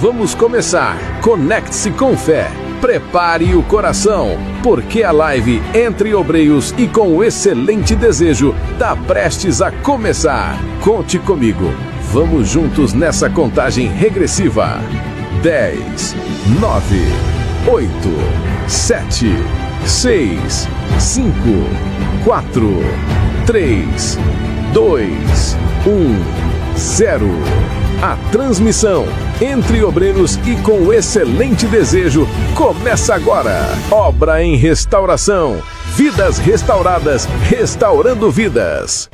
Vamos começar. Conecte-se com fé. Prepare o coração, porque a live Entre Obreiros e com excelente desejo está prestes a começar. Conte comigo. Vamos juntos nessa contagem regressiva. 10, 9, 8, 7, 6, 5, 4, 3, 2, 1, 0. A transmissão Entre Obreiros e com excelente desejo começa agora. Obra em restauração. Vidas restauradas, restaurando vidas.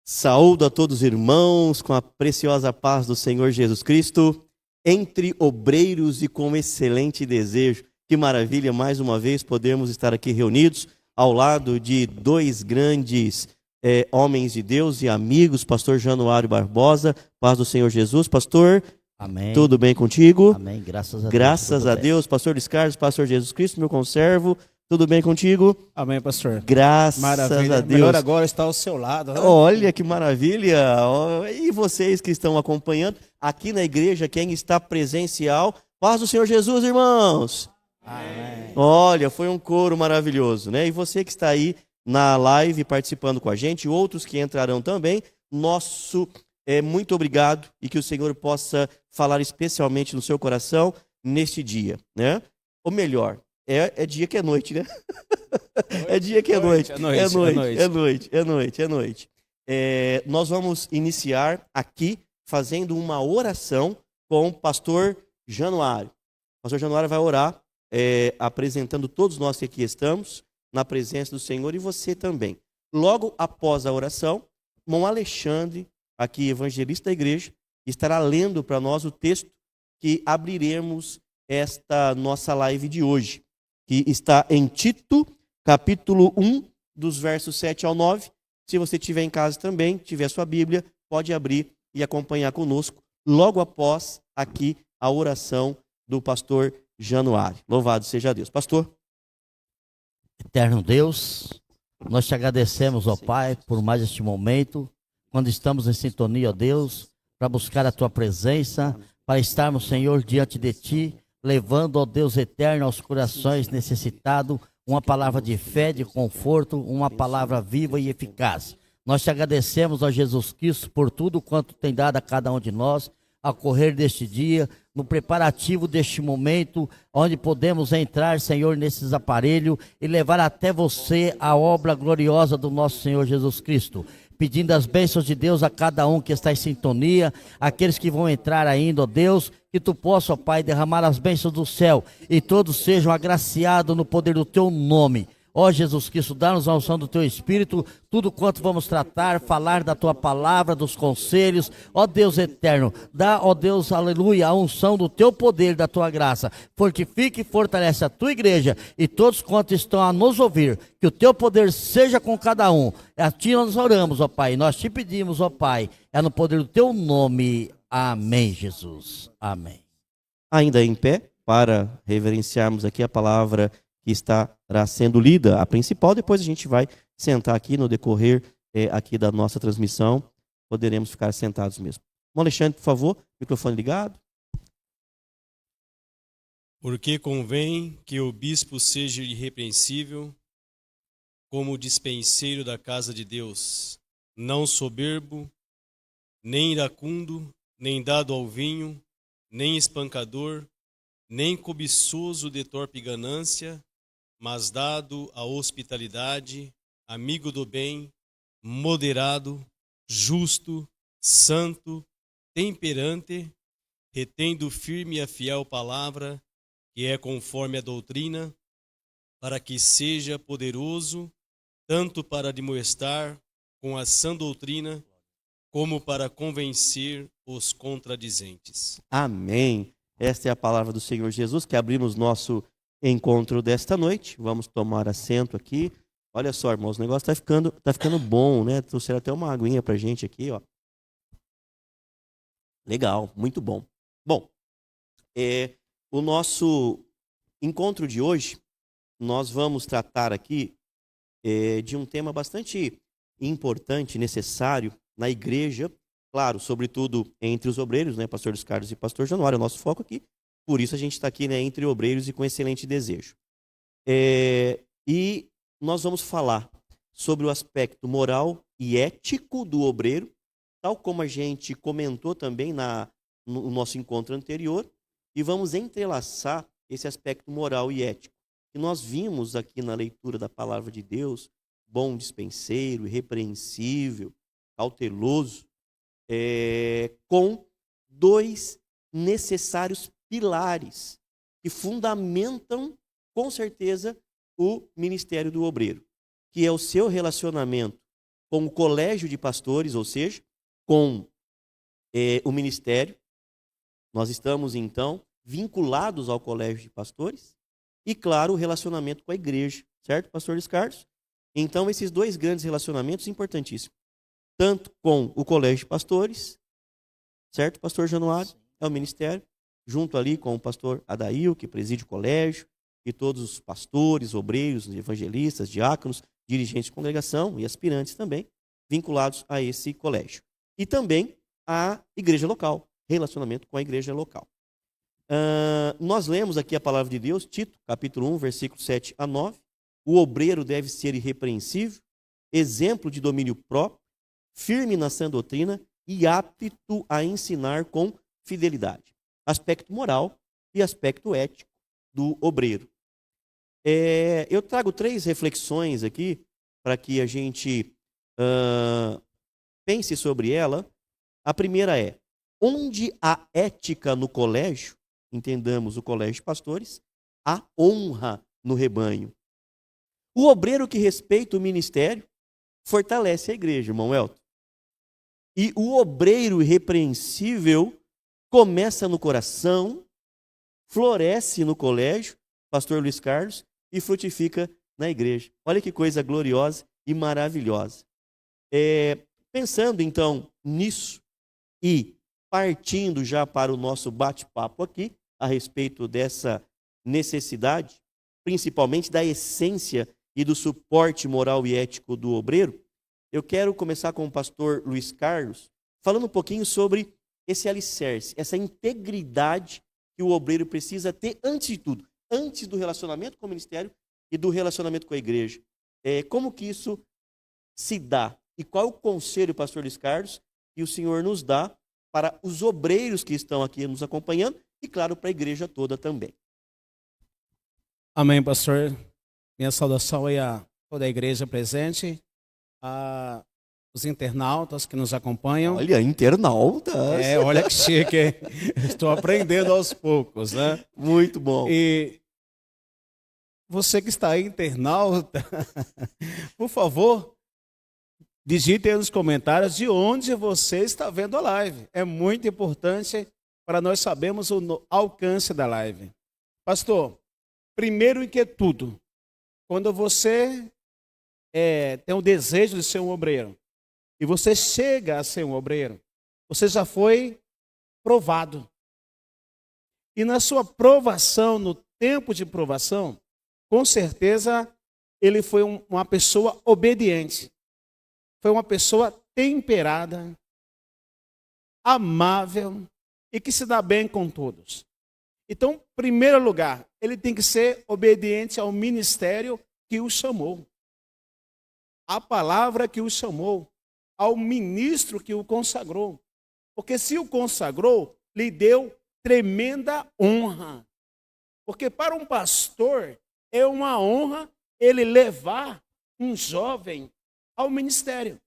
Saúdo a todos os irmãos com a preciosa paz do Senhor Jesus Cristo. Entre Obreiros e com excelente desejo. Que maravilha, mais uma vez, podermos estar aqui reunidos ao lado de dois grandes homens de Deus e amigos, pastor Januário Barbosa, paz do Senhor Jesus. Pastor, amém. Tudo bem contigo? Amém, graças a Deus. Graças a Deus. Pastor Luiz Carlos, pastor Jesus Cristo, meu conservo, tudo bem contigo? Amém, pastor. Graças Maravilha. a Deus. Melhor agora está ao seu lado. Né? Olha que maravilha. E vocês que estão acompanhando aqui na igreja, quem está presencial, paz do Senhor Jesus, irmãos. Amém. Olha, foi um coro maravilhoso, né? E você que está aí na live participando com a gente, outros que entrarão também, nosso muito obrigado e que o Senhor possa falar especialmente no seu coração neste dia, né? Ou melhor, é dia que é noite, né? É dia que é noite. É noite. Nós vamos iniciar aqui fazendo uma oração com o pastor Januário. O pastor Januário vai orar, apresentando todos nós que aqui estamos, na presença do Senhor e você também. Logo após a oração, irmão Alexandre, aqui evangelista da igreja, estará lendo para nós o texto que abriremos esta nossa live de hoje, que está em Tito, capítulo 1, dos versos 7 ao 9. Se você estiver em casa também, tiver sua Bíblia, pode abrir e acompanhar conosco, logo após aqui a oração do pastor Januário. Louvado seja Deus. Pastor. Eterno Deus, nós te agradecemos, ó Pai, por mais este momento, quando estamos em sintonia, ó Deus, para buscar a tua presença, para estarmos, Senhor, diante de ti, levando, ó Deus eterno, aos corações necessitados, uma palavra de fé, de conforto, uma palavra viva e eficaz. Nós te agradecemos, ó Jesus Cristo, por tudo quanto tem dado a cada um de nós, ao correr deste dia, no preparativo deste momento, onde podemos entrar, Senhor, nesses aparelhos e levar até você a obra gloriosa do nosso Senhor Jesus Cristo. Pedindo as bênçãos de Deus a cada um que está em sintonia, aqueles que vão entrar ainda, ó Deus, que tu possa, ó Pai, derramar as bênçãos do céu e todos sejam agraciados no poder do teu nome. Ó Jesus Cristo, dá-nos a unção do teu Espírito, tudo quanto vamos tratar, falar da tua palavra, dos conselhos, ó Deus eterno, dá, ó Deus, aleluia, a unção do teu poder, da tua graça, fortifique e fortalece a tua igreja e todos quantos estão a nos ouvir, que o teu poder seja com cada um. A ti nós oramos, ó Pai, nós te pedimos, ó Pai, é no poder do teu nome, amém, Jesus, amém. Ainda em pé, para reverenciarmos aqui a palavra que estará sendo lida, a principal, depois a gente vai sentar aqui no decorrer aqui da nossa transmissão, poderemos ficar sentados mesmo. Bom, Alexandre, por favor, microfone ligado. Porque convém que o bispo seja irrepreensível, como dispenseiro da casa de Deus, não soberbo, nem iracundo, nem dado ao vinho, nem espancador, nem cobiçoso de torpe ganância, mas dado à hospitalidade, amigo do bem, moderado, justo, santo, temperante, retendo firme a fiel palavra, que é conforme a doutrina, para que seja poderoso, tanto para admoestar com a sã doutrina, como para convencer os contradizentes. Amém. Esta é a palavra do Senhor Jesus, que abrimos nosso encontro desta noite. Vamos tomar assento aqui. Olha só, irmãos, o negócio tá ficando bom, né? Trouxeram até uma aguinha pra gente aqui, ó. Legal, muito bom. Bom, o nosso encontro de hoje, nós vamos tratar aqui de um tema bastante importante, necessário na igreja claro, sobretudo entre os obreiros, né, pastor Luiz Carlos e pastor Januário, é o nosso foco aqui. Por isso a gente está aqui, né, entre obreiros e com excelente desejo. E nós vamos falar sobre o aspecto moral e ético do obreiro, tal como a gente comentou também no nosso encontro anterior, e vamos entrelaçar esse aspecto moral e ético, que nós vimos aqui na leitura da palavra de Deus, bom dispenseiro, irrepreensível, cauteloso, com dois necessários pilares que fundamentam, com certeza, o ministério do obreiro, que é o seu relacionamento com o colégio de pastores, ou seja, com o ministério. Nós estamos, então, vinculados ao colégio de pastores e, claro, o relacionamento com a igreja, certo, pastor Luiz Carlos? Então, esses dois grandes relacionamentos importantíssimos, tanto com o colégio de pastores, certo, pastor Januário? É o ministério, junto ali com o pastor Adail, que preside o colégio, e todos os pastores, obreiros, evangelistas, diáconos, dirigentes de congregação e aspirantes também, vinculados a esse colégio. E também a igreja local, relacionamento com a igreja local. Nós lemos aqui a palavra de Deus, Tito, capítulo 1, versículo 7 a 9. O obreiro deve ser irrepreensível, exemplo de domínio próprio, firme na sã doutrina e apto a ensinar com fidelidade. Aspecto moral e aspecto ético do obreiro. Eu trago 3 reflexões aqui para que a gente pense sobre ela. A primeira é: onde há ética no colégio, entendamos o colégio de pastores, há honra no rebanho. O obreiro que respeita o ministério fortalece a igreja, irmão Elton. E o obreiro irrepreensível começa no coração, floresce no colégio, pastor Luiz Carlos, e frutifica na igreja. Olha que coisa gloriosa e maravilhosa. Pensando então nisso e partindo já para o nosso bate-papo aqui, a respeito dessa necessidade, principalmente da essência e do suporte moral e ético do obreiro, eu quero começar com o pastor Luiz Carlos, falando um pouquinho sobre esse alicerce, essa integridade que o obreiro precisa ter antes de tudo, antes do relacionamento com o ministério e do relacionamento com a igreja. Como que isso se dá? E qual é o conselho, pastor Luiz Carlos, que o senhor nos dá para os obreiros que estão aqui nos acompanhando e, claro, para a igreja toda também? Amém, pastor. Minha saudação aí a toda a igreja presente, a os internautas que nos acompanham. Olha, internautas! Olha que chique, hein? Estou aprendendo aos poucos, né? Muito bom. E você que está aí, internauta, por favor, digite aí nos comentários de onde você está vendo a live. É muito importante para nós sabermos o alcance da live. Pastor, primeiro e que tudo, quando você tem o desejo de ser um obreiro, e você chega a ser um obreiro, você já foi provado. E na sua provação, no tempo de provação, com certeza ele foi uma pessoa obediente. Foi uma pessoa temperada, amável e que se dá bem com todos. Então, em primeiro lugar, ele tem que ser obediente ao ministério que o chamou. A palavra que o chamou, ao ministro que o consagrou. Porque se o consagrou, lhe deu tremenda honra. Porque para um pastor é uma honra ele levar um jovem ao ministério.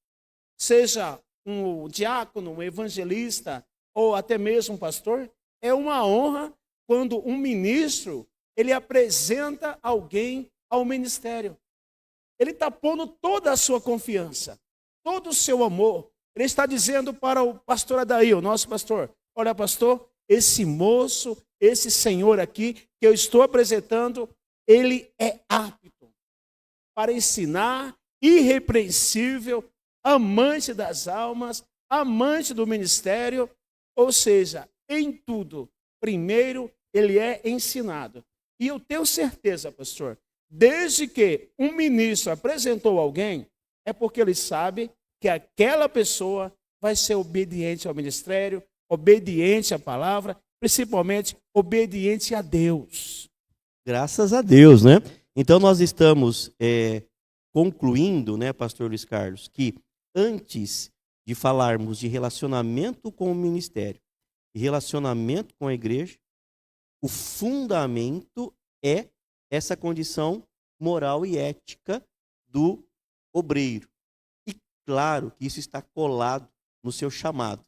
Seja um diácono, um evangelista ou até mesmo um pastor, é uma honra quando um ministro ele apresenta alguém ao ministério. Ele está pondo toda a sua confiança, todo o seu amor. Ele está dizendo para o pastor Adair, o nosso pastor: olha, pastor, esse moço, esse senhor aqui que eu estou apresentando, ele é apto para ensinar, irrepreensível, amante das almas, amante do ministério. Ou seja, em tudo, primeiro ele é ensinado. E eu tenho certeza, pastor, desde que um ministro apresentou alguém, é porque ele sabe que aquela pessoa vai ser obediente ao ministério, obediente à palavra, principalmente obediente a Deus. Graças a Deus, né? Então nós estamos concluindo, né, pastor Luiz Carlos, que antes de falarmos de relacionamento com o ministério e relacionamento com a igreja, o fundamento é essa condição moral e ética do obreiro. E claro que isso está colado no seu chamado,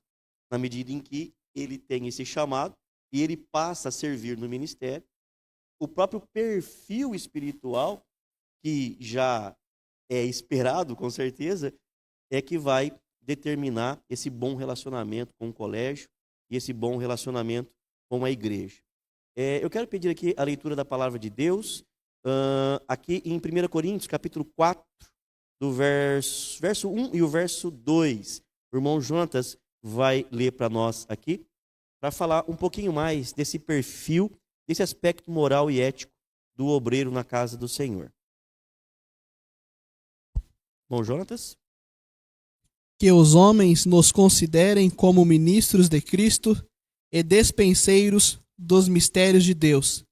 na medida em que ele tem esse chamado e ele passa a servir no ministério. O próprio perfil espiritual, que já é esperado, com certeza, é que vai determinar esse bom relacionamento com o colégio e esse bom relacionamento com a igreja. Eu quero pedir aqui a leitura da palavra de Deus, aqui em 1 Coríntios, capítulo 4, do verso 1 e o verso 2. O irmão Jonatas vai ler para nós aqui, para falar um pouquinho mais desse perfil, desse aspecto moral e ético do obreiro na casa do Senhor. Irmão Jonatas? Que os homens nos considerem como ministros de Cristo e despenseiros dos mistérios de Deus.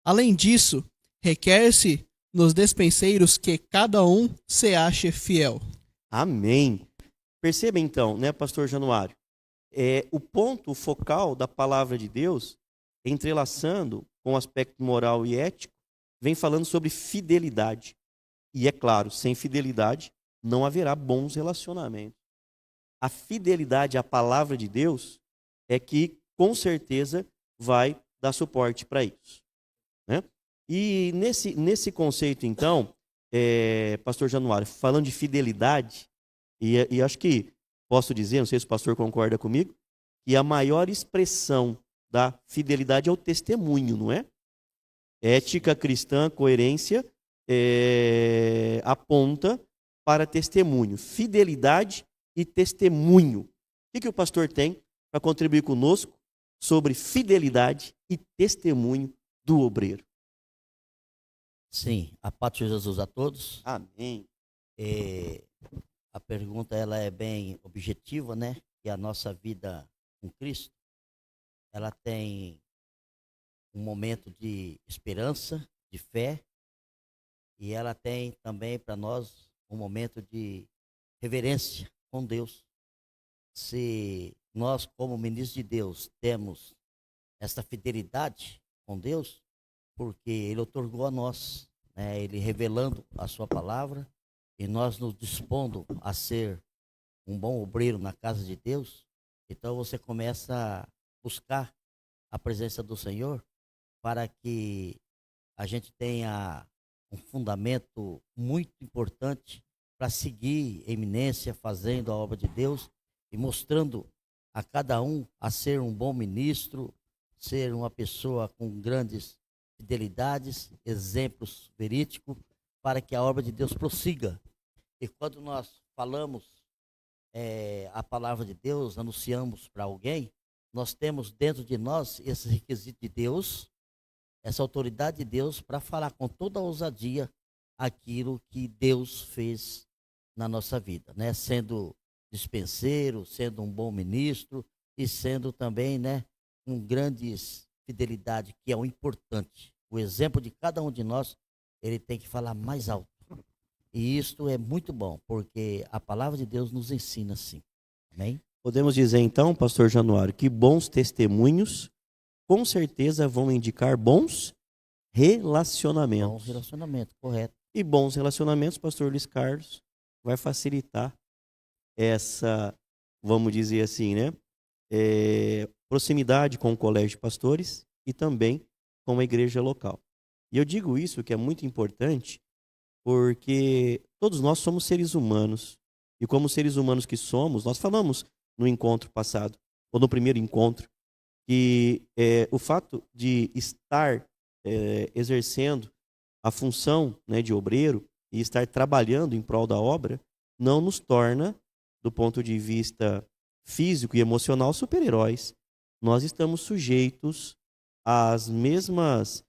Além disso, requer-se nos despenseiros que cada um se ache fiel. Amém. Perceba então, né, pastor Januário, o ponto focal da palavra de Deus, entrelaçando com o aspecto moral e ético, vem falando sobre fidelidade. E é claro, sem fidelidade não haverá bons relacionamentos. A fidelidade à palavra de Deus é que, com certeza, vai dar suporte para isso, né? E nesse conceito, então, pastor Januário, falando de fidelidade, e acho que posso dizer, não sei se o pastor concorda comigo, que a maior expressão da fidelidade é o testemunho, não é? Ética cristã, coerência, aponta para testemunho. Fidelidade e testemunho. O que o pastor tem para contribuir conosco sobre fidelidade e testemunho do obreiro? Sim, a paz de Jesus a todos. Amém. A pergunta ela é bem objetiva, né? Que a nossa vida com Cristo, ela tem um momento de esperança, de fé, e ela tem também para nós um momento de reverência com Deus. Se nós, como ministros de Deus, temos essa fidelidade com Deus, porque Ele otorgou a nós, né, Ele revelando a sua palavra, e nós nos dispondo a ser um bom obreiro na casa de Deus, então você começa a buscar a presença do Senhor para que a gente tenha um fundamento muito importante para seguir em eminência, fazendo a obra de Deus e mostrando a cada um a ser um bom ministro, ser uma pessoa com grandes fidelidades, exemplos verídicos, para que a obra de Deus prossiga. E quando nós falamos a palavra de Deus, anunciamos para alguém, nós temos dentro de nós esse requisito de Deus, essa autoridade de Deus para falar com toda a ousadia aquilo que Deus fez na nossa vida, né? Sendo dispenseiro, sendo um bom ministro e sendo também, né, com grandes fidelidade, que é o importante. O exemplo de cada um de nós, ele tem que falar mais alto. E isto é muito bom, porque a palavra de Deus nos ensina assim. Amém? Podemos dizer então, pastor Januário, que bons testemunhos com certeza vão indicar bons relacionamentos. Bons relacionamentos, correto. E bons relacionamentos, pastor Luiz Carlos, vai facilitar essa, vamos dizer assim, né, proximidade com o colégio de pastores e também com a igreja local. E eu digo isso que é muito importante, porque todos nós somos seres humanos, e como seres humanos que somos, nós falamos no encontro passado, ou no primeiro encontro, que o fato de estar exercendo a função, né, de obreiro e estar trabalhando em prol da obra, não nos torna, do ponto de vista físico e emocional, super-heróis. Nós estamos sujeitos às mesmas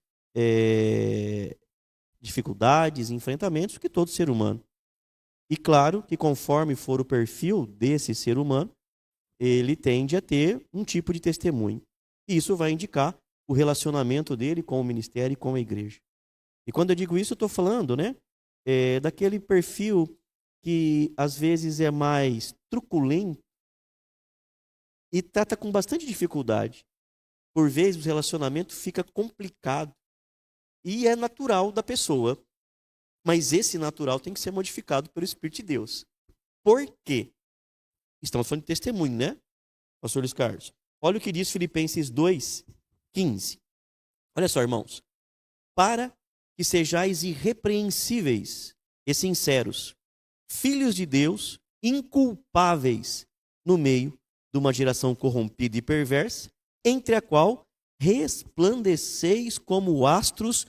dificuldades, enfrentamentos que todo ser humano. E claro que conforme for o perfil desse ser humano, ele tende a ter um tipo de testemunho. E isso vai indicar o relacionamento dele com o ministério e com a igreja. E quando eu digo isso, eu estou falando, né, daquele perfil que às vezes é mais truculento e trata com bastante dificuldade. Por vezes o relacionamento fica complicado e é natural da pessoa. Mas esse natural tem que ser modificado pelo Espírito de Deus. Por quê? Estamos falando de testemunho, né, pastor Luiz Carlos? Olha o que diz Filipenses 2:15. Olha só, irmãos. Para que sejais irrepreensíveis e sinceros, filhos de Deus, inculpáveis no meio de uma geração corrompida e perversa, entre a qual resplandeceis como astros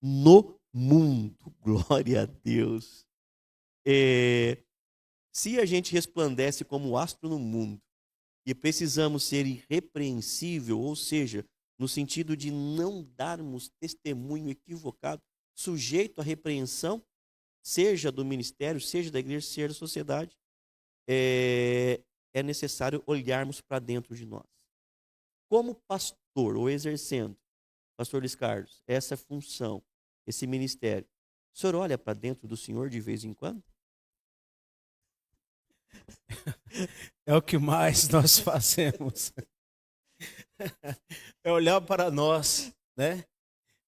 no mundo. Glória a Deus. Se a gente resplandece como astro no mundo e precisamos ser irrepreensível, ou seja, no sentido de não darmos testemunho equivocado, sujeito à repreensão, seja do ministério, seja da igreja, seja da sociedade, é necessário olharmos para dentro de nós. Como pastor, ou exercendo, pastor Luiz Carlos, essa função, esse ministério, o senhor olha para dentro do senhor de vez em quando? É o que mais nós fazemos. É olhar para nós, né?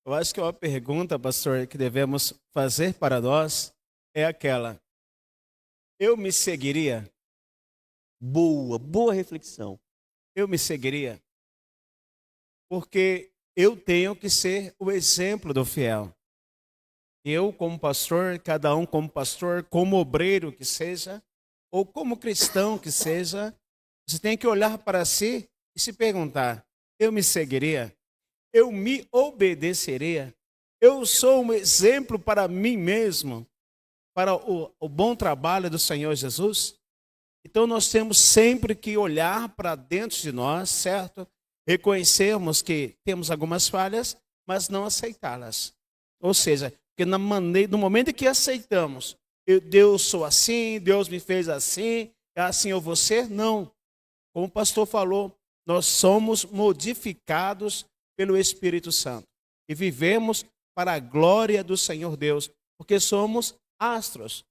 Eu acho que uma pergunta, pastor, que devemos fazer para nós é aquela: eu me seguiria? Boa reflexão. Eu me seguiria? Porque eu tenho que ser o exemplo do fiel. Eu, como pastor, cada um como pastor, como obreiro que seja, ou como cristão que seja, você tem que olhar para si e se perguntar: eu me seguiria? Eu me obedeceria? Eu sou um exemplo para mim mesmo, para o bom trabalho do Senhor Jesus? Então nós temos sempre que olhar para dentro de nós, certo? Reconhecermos que temos algumas falhas, mas não aceitá-las. Ou seja, porque no momento em que aceitamos, Deus sou assim, Deus me fez assim, é assim eu vou ser, não. Como o pastor falou, nós somos modificados pelo Espírito Santo e vivemos para a glória do Senhor Deus, porque somos astros,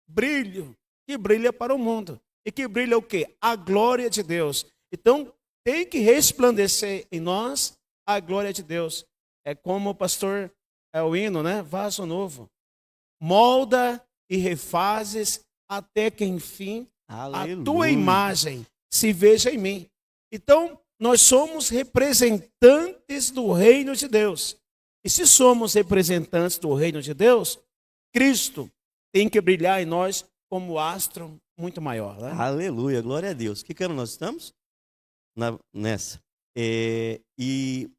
brilho, que brilha para o mundo. E que brilha o quê? A glória de Deus. Então, tem que resplandecer em nós a glória de Deus. É como o pastor, o hino, né? Vaso novo. Molda e refazes até que, enfim, Aleluia. a tua imagem se veja em mim. Então, nós somos representantes do reino de Deus. E se somos representantes do reino de Deus, Cristo tem que brilhar em nós como astro muito maior. Né? Aleluia, glória a Deus. Que ano nós estamos? Nessa. E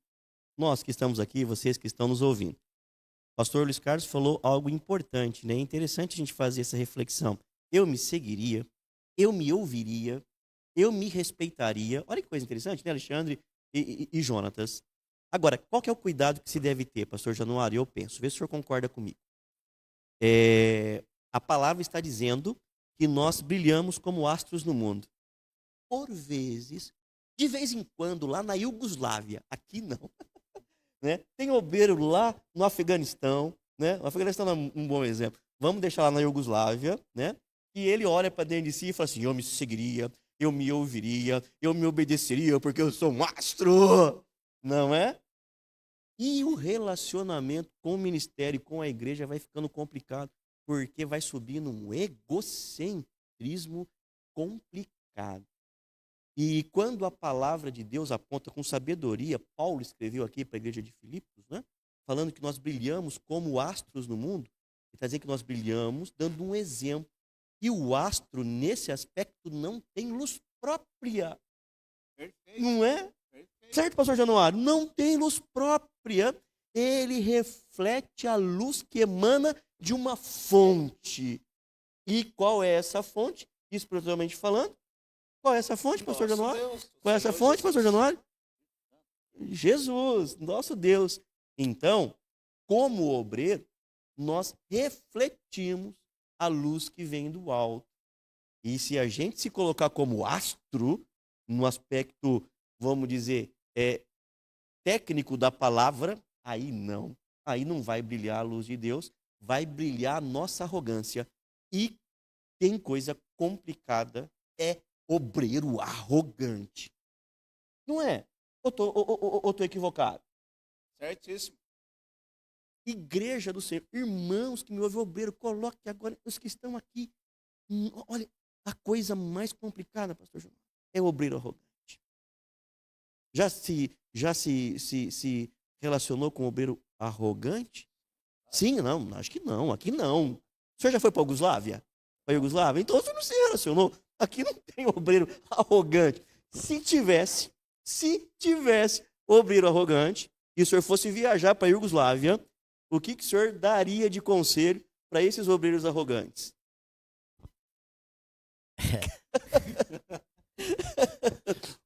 nós que estamos aqui, vocês que estão nos ouvindo. O pastor Luiz Carlos falou algo importante, né? É interessante a gente fazer essa reflexão. Eu me seguiria, eu me ouviria, eu me respeitaria. Olha que coisa interessante, né, Alexandre e Jonatas? Agora, qual que é o cuidado que se deve ter, pastor Januário? Eu penso, vê se o senhor concorda comigo. A palavra está dizendo que nós brilhamos como astros no mundo. Por vezes, de vez em quando, lá na Iugoslávia, aqui não, né? Tem obreiro lá no Afeganistão, né? O Afeganistão é um bom exemplo. Vamos deixar lá na Iugoslávia, né? E ele olha para dentro de si e fala assim: eu me seguiria, eu me ouviria, eu me obedeceria porque eu sou um astro, não é? E o relacionamento com o ministério, com a igreja vai ficando complicado, porque vai subindo um egocentrismo complicado. E quando a palavra de Deus aponta com sabedoria, Paulo escreveu aqui para a igreja de Filipos, né? Falando que nós brilhamos como astros no mundo, ele está dizendo que nós brilhamos dando um exemplo. E o astro, nesse aspecto, não tem luz própria. Perfeito. Não é? Perfeito. Certo, pastor Januário? Não tem luz própria. Ele reflete a luz que emana de uma fonte. E qual é essa fonte? Espiritualmente falando. Qual é essa fonte, pastor Januário? Qual é essa fonte, pastor Januário? Jesus, nosso Deus. Então, como obreiro, nós refletimos a luz que vem do alto. E se a gente se colocar como astro, no aspecto, vamos dizer, técnico da palavra, aí não vai brilhar a luz de Deus, vai brilhar a nossa arrogância. E tem coisa complicada, é obreiro arrogante. Não é? Ou tô equivocado? Certíssimo. Igreja do Senhor, irmãos que me ouvem, obreiro, coloque agora os que estão aqui. Olha, a coisa mais complicada, pastor João, é o obreiro arrogante. Já se relacionou com o obreiro arrogante? Sim, não, acho que não, aqui não. O senhor já foi para a Iugoslávia? Para a Iugoslávia? Então o senhor não se relacionou. Aqui não tem obreiro arrogante. Se tivesse obreiro arrogante, e o senhor fosse viajar para a Iugoslávia, o que o senhor daria de conselho para esses obreiros arrogantes?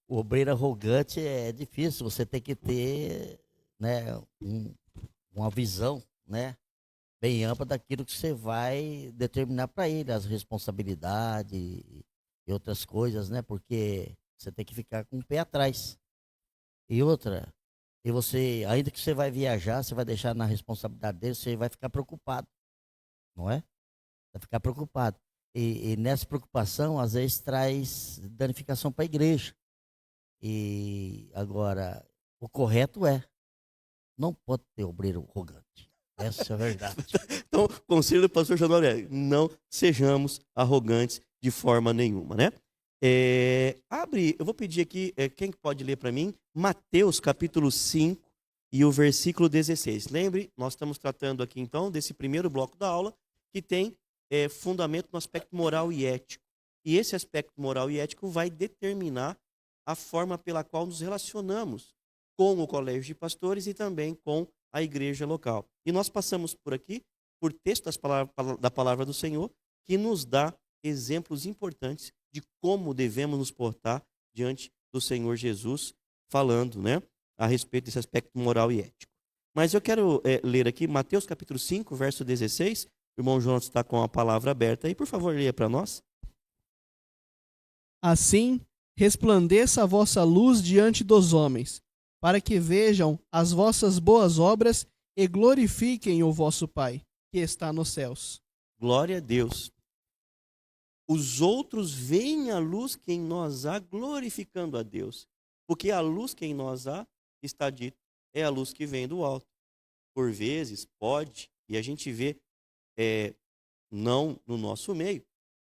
O obreiro arrogante é difícil, você tem que ter, né, uma visão, né, bem ampla daquilo que você vai determinar para ele, as responsabilidades e outras coisas, né, porque você tem que ficar com o pé atrás. E outra, e você, ainda que você vai viajar, você vai deixar na responsabilidade dele, você vai ficar preocupado, não é? Vai ficar preocupado. E nessa preocupação, às vezes, traz danificação para a igreja. E agora, o correto não pode ter obreiro arrogante. Essa é a verdade. Então, o conselho do pastor Januário é: não sejamos arrogantes de forma nenhuma, né? Eu vou pedir aqui, quem pode ler para mim? Mateus capítulo 5 e o versículo 16. Lembre, nós estamos tratando aqui então desse primeiro bloco da aula que tem fundamento no aspecto moral e ético. E esse aspecto moral e ético vai determinar a forma pela qual nos relacionamos com o colégio de pastores e também com a igreja local. E nós passamos por aqui, por texto da palavra do Senhor, que nos dá exemplos importantes de como devemos nos portar diante do Senhor Jesus, falando, né, a respeito desse aspecto moral e ético. Mas eu quero ler aqui Mateus capítulo 5, verso 16. O irmão Jonas está com a palavra aberta aí, por favor, leia para nós. Assim, resplandeça a vossa luz diante dos homens, para que vejam as vossas boas obras e glorifiquem o vosso Pai, que está nos céus. Glória a Deus. Os outros veem a luz que em nós há, glorificando a Deus. Porque a luz que em nós há, está dito, é a luz que vem do alto. Por vezes, pode, e a gente vê, não no nosso meio,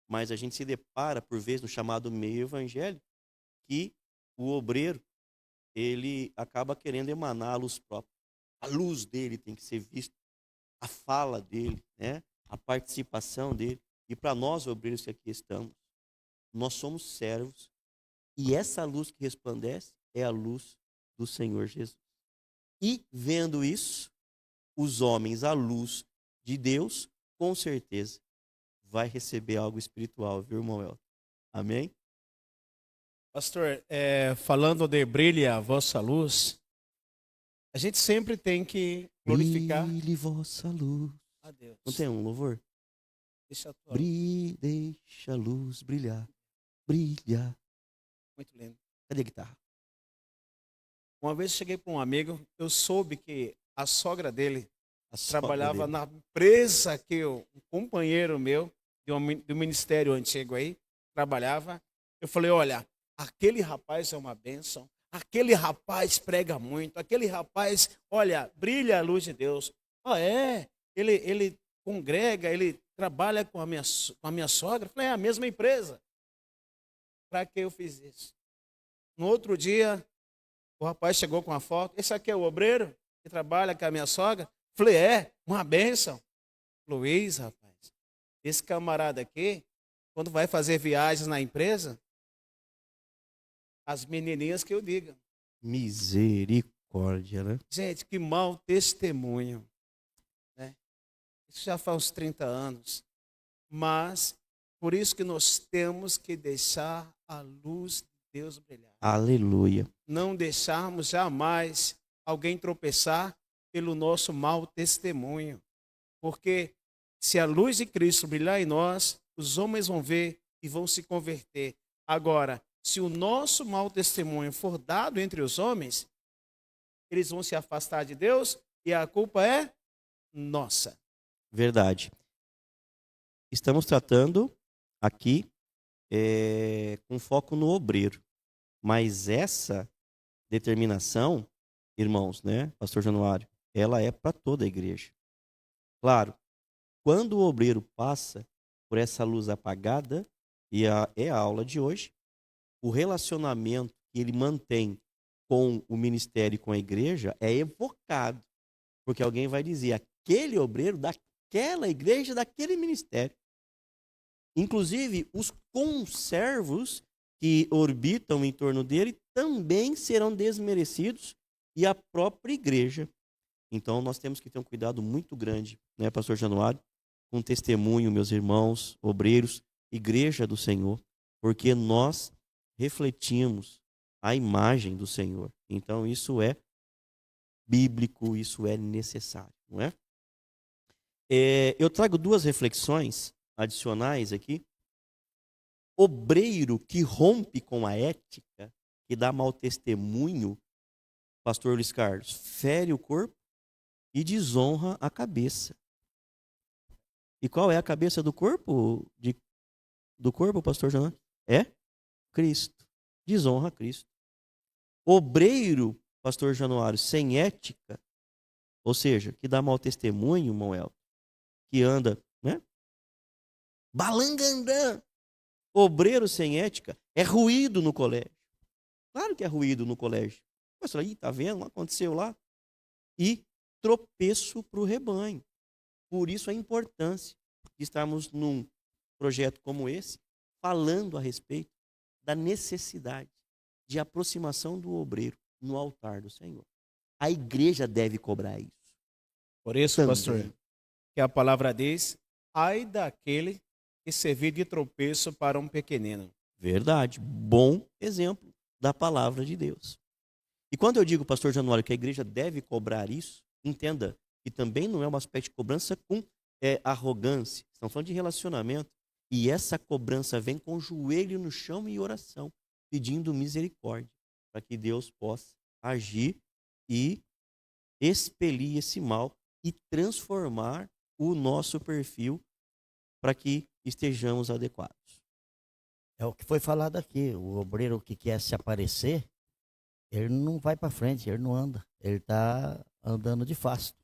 mas a gente se depara, por vezes, no chamado meio evangélico, que o obreiro, ele acaba querendo emanar a luz própria. A luz dele tem que ser vista, a fala dele, né? A participação dele. E para nós, obreiros que aqui estamos, nós somos servos, e essa luz que resplandece é a luz do Senhor Jesus. E, vendo isso, os homens, à luz de Deus, com certeza, vai receber algo espiritual, viu, irmão Elton? Amém? Pastor, falando de brilha a vossa luz, a gente sempre tem que glorificar Brilhe vossa luz. a Deus. Não tem um louvor? Deixa a tua Deixa a luz brilhar, brilha. muito lindo. Cadê a guitarra? Uma vez cheguei para um amigo, eu soube que a sogra dele A sogra trabalhava dele. na empresa que um companheiro meu, do ministério antigo aí, trabalhava. Eu falei, olha, aquele rapaz é uma bênção, aquele rapaz prega muito, aquele rapaz, olha, brilha a luz de Deus. Ele congrega, ele trabalha com a minha sogra. Eu falei, é a mesma empresa. Para que eu fiz isso? No outro dia, o rapaz chegou com a foto. Esse aqui é o obreiro que trabalha com a minha sogra? Eu falei, uma bênção. Luiz, rapaz, esse camarada aqui, quando vai fazer viagens na empresa, as menininhas que eu diga. Misericórdia, né? Gente, que mau testemunho. Né? Isso já faz uns 30 anos. Mas, por isso que nós temos que deixar a luz de Deus brilhar. Aleluia. Não deixarmos jamais alguém tropeçar pelo nosso mau testemunho. Porque se a luz de Cristo brilhar em nós, os homens vão ver e vão se converter. Agora, se o nosso mau testemunho for dado entre os homens, eles vão se afastar de Deus e a culpa é nossa. Verdade. Estamos tratando aqui com foco no obreiro. Mas essa determinação, irmãos, né, Pastor Januário, ela é para toda a igreja. Claro, quando o obreiro passa por essa luz apagada, e é a aula de hoje, o relacionamento que ele mantém com o ministério e com a igreja é evocado. Porque alguém vai dizer, aquele obreiro daquela igreja, daquele ministério. Inclusive, os conservos que orbitam em torno dele também serão desmerecidos e a própria igreja. Então, nós temos que ter um cuidado muito grande, né, Pastor Januário, com testemunho, meus irmãos, obreiros, igreja do Senhor, porque nós refletimos a imagem do Senhor. Então, isso é bíblico, isso é necessário, não é? Eu trago duas reflexões adicionais aqui. Obreiro que rompe com a ética, que dá mau testemunho, Pastor Luiz Carlos, fere o corpo e desonra a cabeça. E qual é a cabeça do corpo? Do corpo, Pastor João? É Cristo. Desonra Cristo. Obreiro, Pastor Januário, sem ética, ou seja, que dá mau testemunho, Moel, que anda, né? Balangandã. Obreiro sem ética é ruído no colégio. Claro que é ruído no colégio. Mas aí, tá vendo? Aconteceu lá. E tropeço para o rebanho. Por isso a importância de estarmos num projeto como esse, falando a respeito da necessidade de aproximação do obreiro no altar do Senhor. A igreja deve cobrar isso. Por isso, Também. pastor, que a palavra diz, ai daquele que servir de tropeço para um pequenino. Verdade. Bom exemplo da palavra de Deus. E quando eu digo, pastor Januário, que a igreja deve cobrar isso, entenda que também não é um aspecto de cobrança com arrogância. Estamos falando de relacionamento. E essa cobrança vem com o joelho no chão e oração, pedindo misericórdia, para que Deus possa agir e expelir esse mal e transformar o nosso perfil para que estejamos adequados. É o que foi falado aqui. O obreiro que quer se aparecer, ele não vai para frente, ele não anda. Ele está andando de fasto.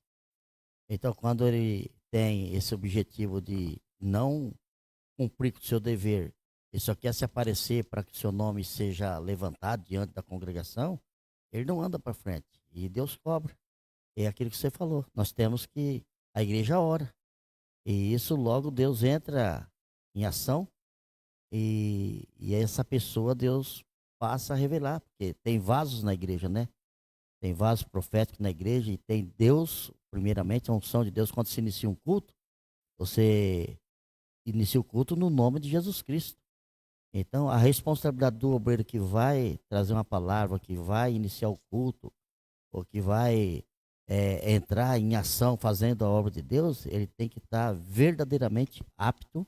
Então, quando ele tem esse objetivo de não cumprir com o seu dever, ele só quer se aparecer para que o seu nome seja levantado diante da congregação, ele não anda para frente. E Deus cobra. É aquilo que você falou. Nós temos que... A igreja ora. E isso logo Deus entra em ação e essa pessoa Deus passa a revelar. Porque tem vasos na igreja, né? Tem vasos proféticos na igreja e tem Deus, primeiramente, a unção de Deus. Quando se inicia um culto, você inicia o culto no nome de Jesus Cristo. Então, a responsabilidade do obreiro que vai trazer uma palavra, que vai iniciar o culto, ou que vai entrar em ação fazendo a obra de Deus, ele tem que estar verdadeiramente apto,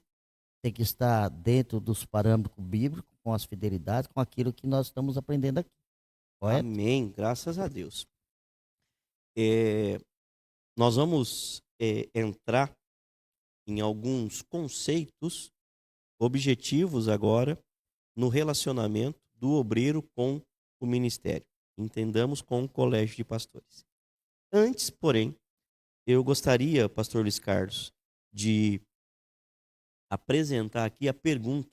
tem que estar dentro dos parâmetros bíblicos, com as fidelidades, com aquilo que nós estamos aprendendo aqui. Correto? Amém, graças a Deus. Nós vamos entrar em alguns conceitos objetivos agora no relacionamento do obreiro com o ministério. Entendamos com o colégio de pastores. Antes, porém, eu gostaria, pastor Luiz Carlos, de apresentar aqui a pergunta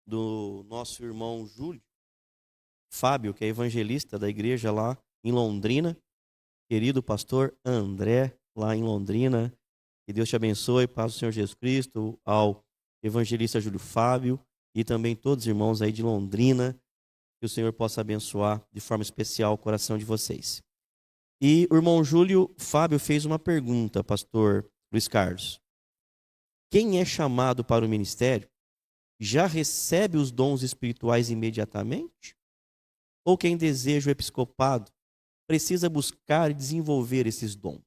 do nosso irmão Júlio Fábio, que é evangelista da igreja lá em Londrina, querido pastor André, lá em Londrina. Que Deus te abençoe, paz do Senhor Jesus Cristo, ao evangelista Júlio Fábio e também todos os irmãos aí de Londrina, que o Senhor possa abençoar de forma especial o coração de vocês. E o irmão Júlio Fábio fez uma pergunta, pastor Luiz Carlos. Quem é chamado para o ministério já recebe os dons espirituais imediatamente? Ou quem deseja o episcopado precisa buscar e desenvolver esses dons?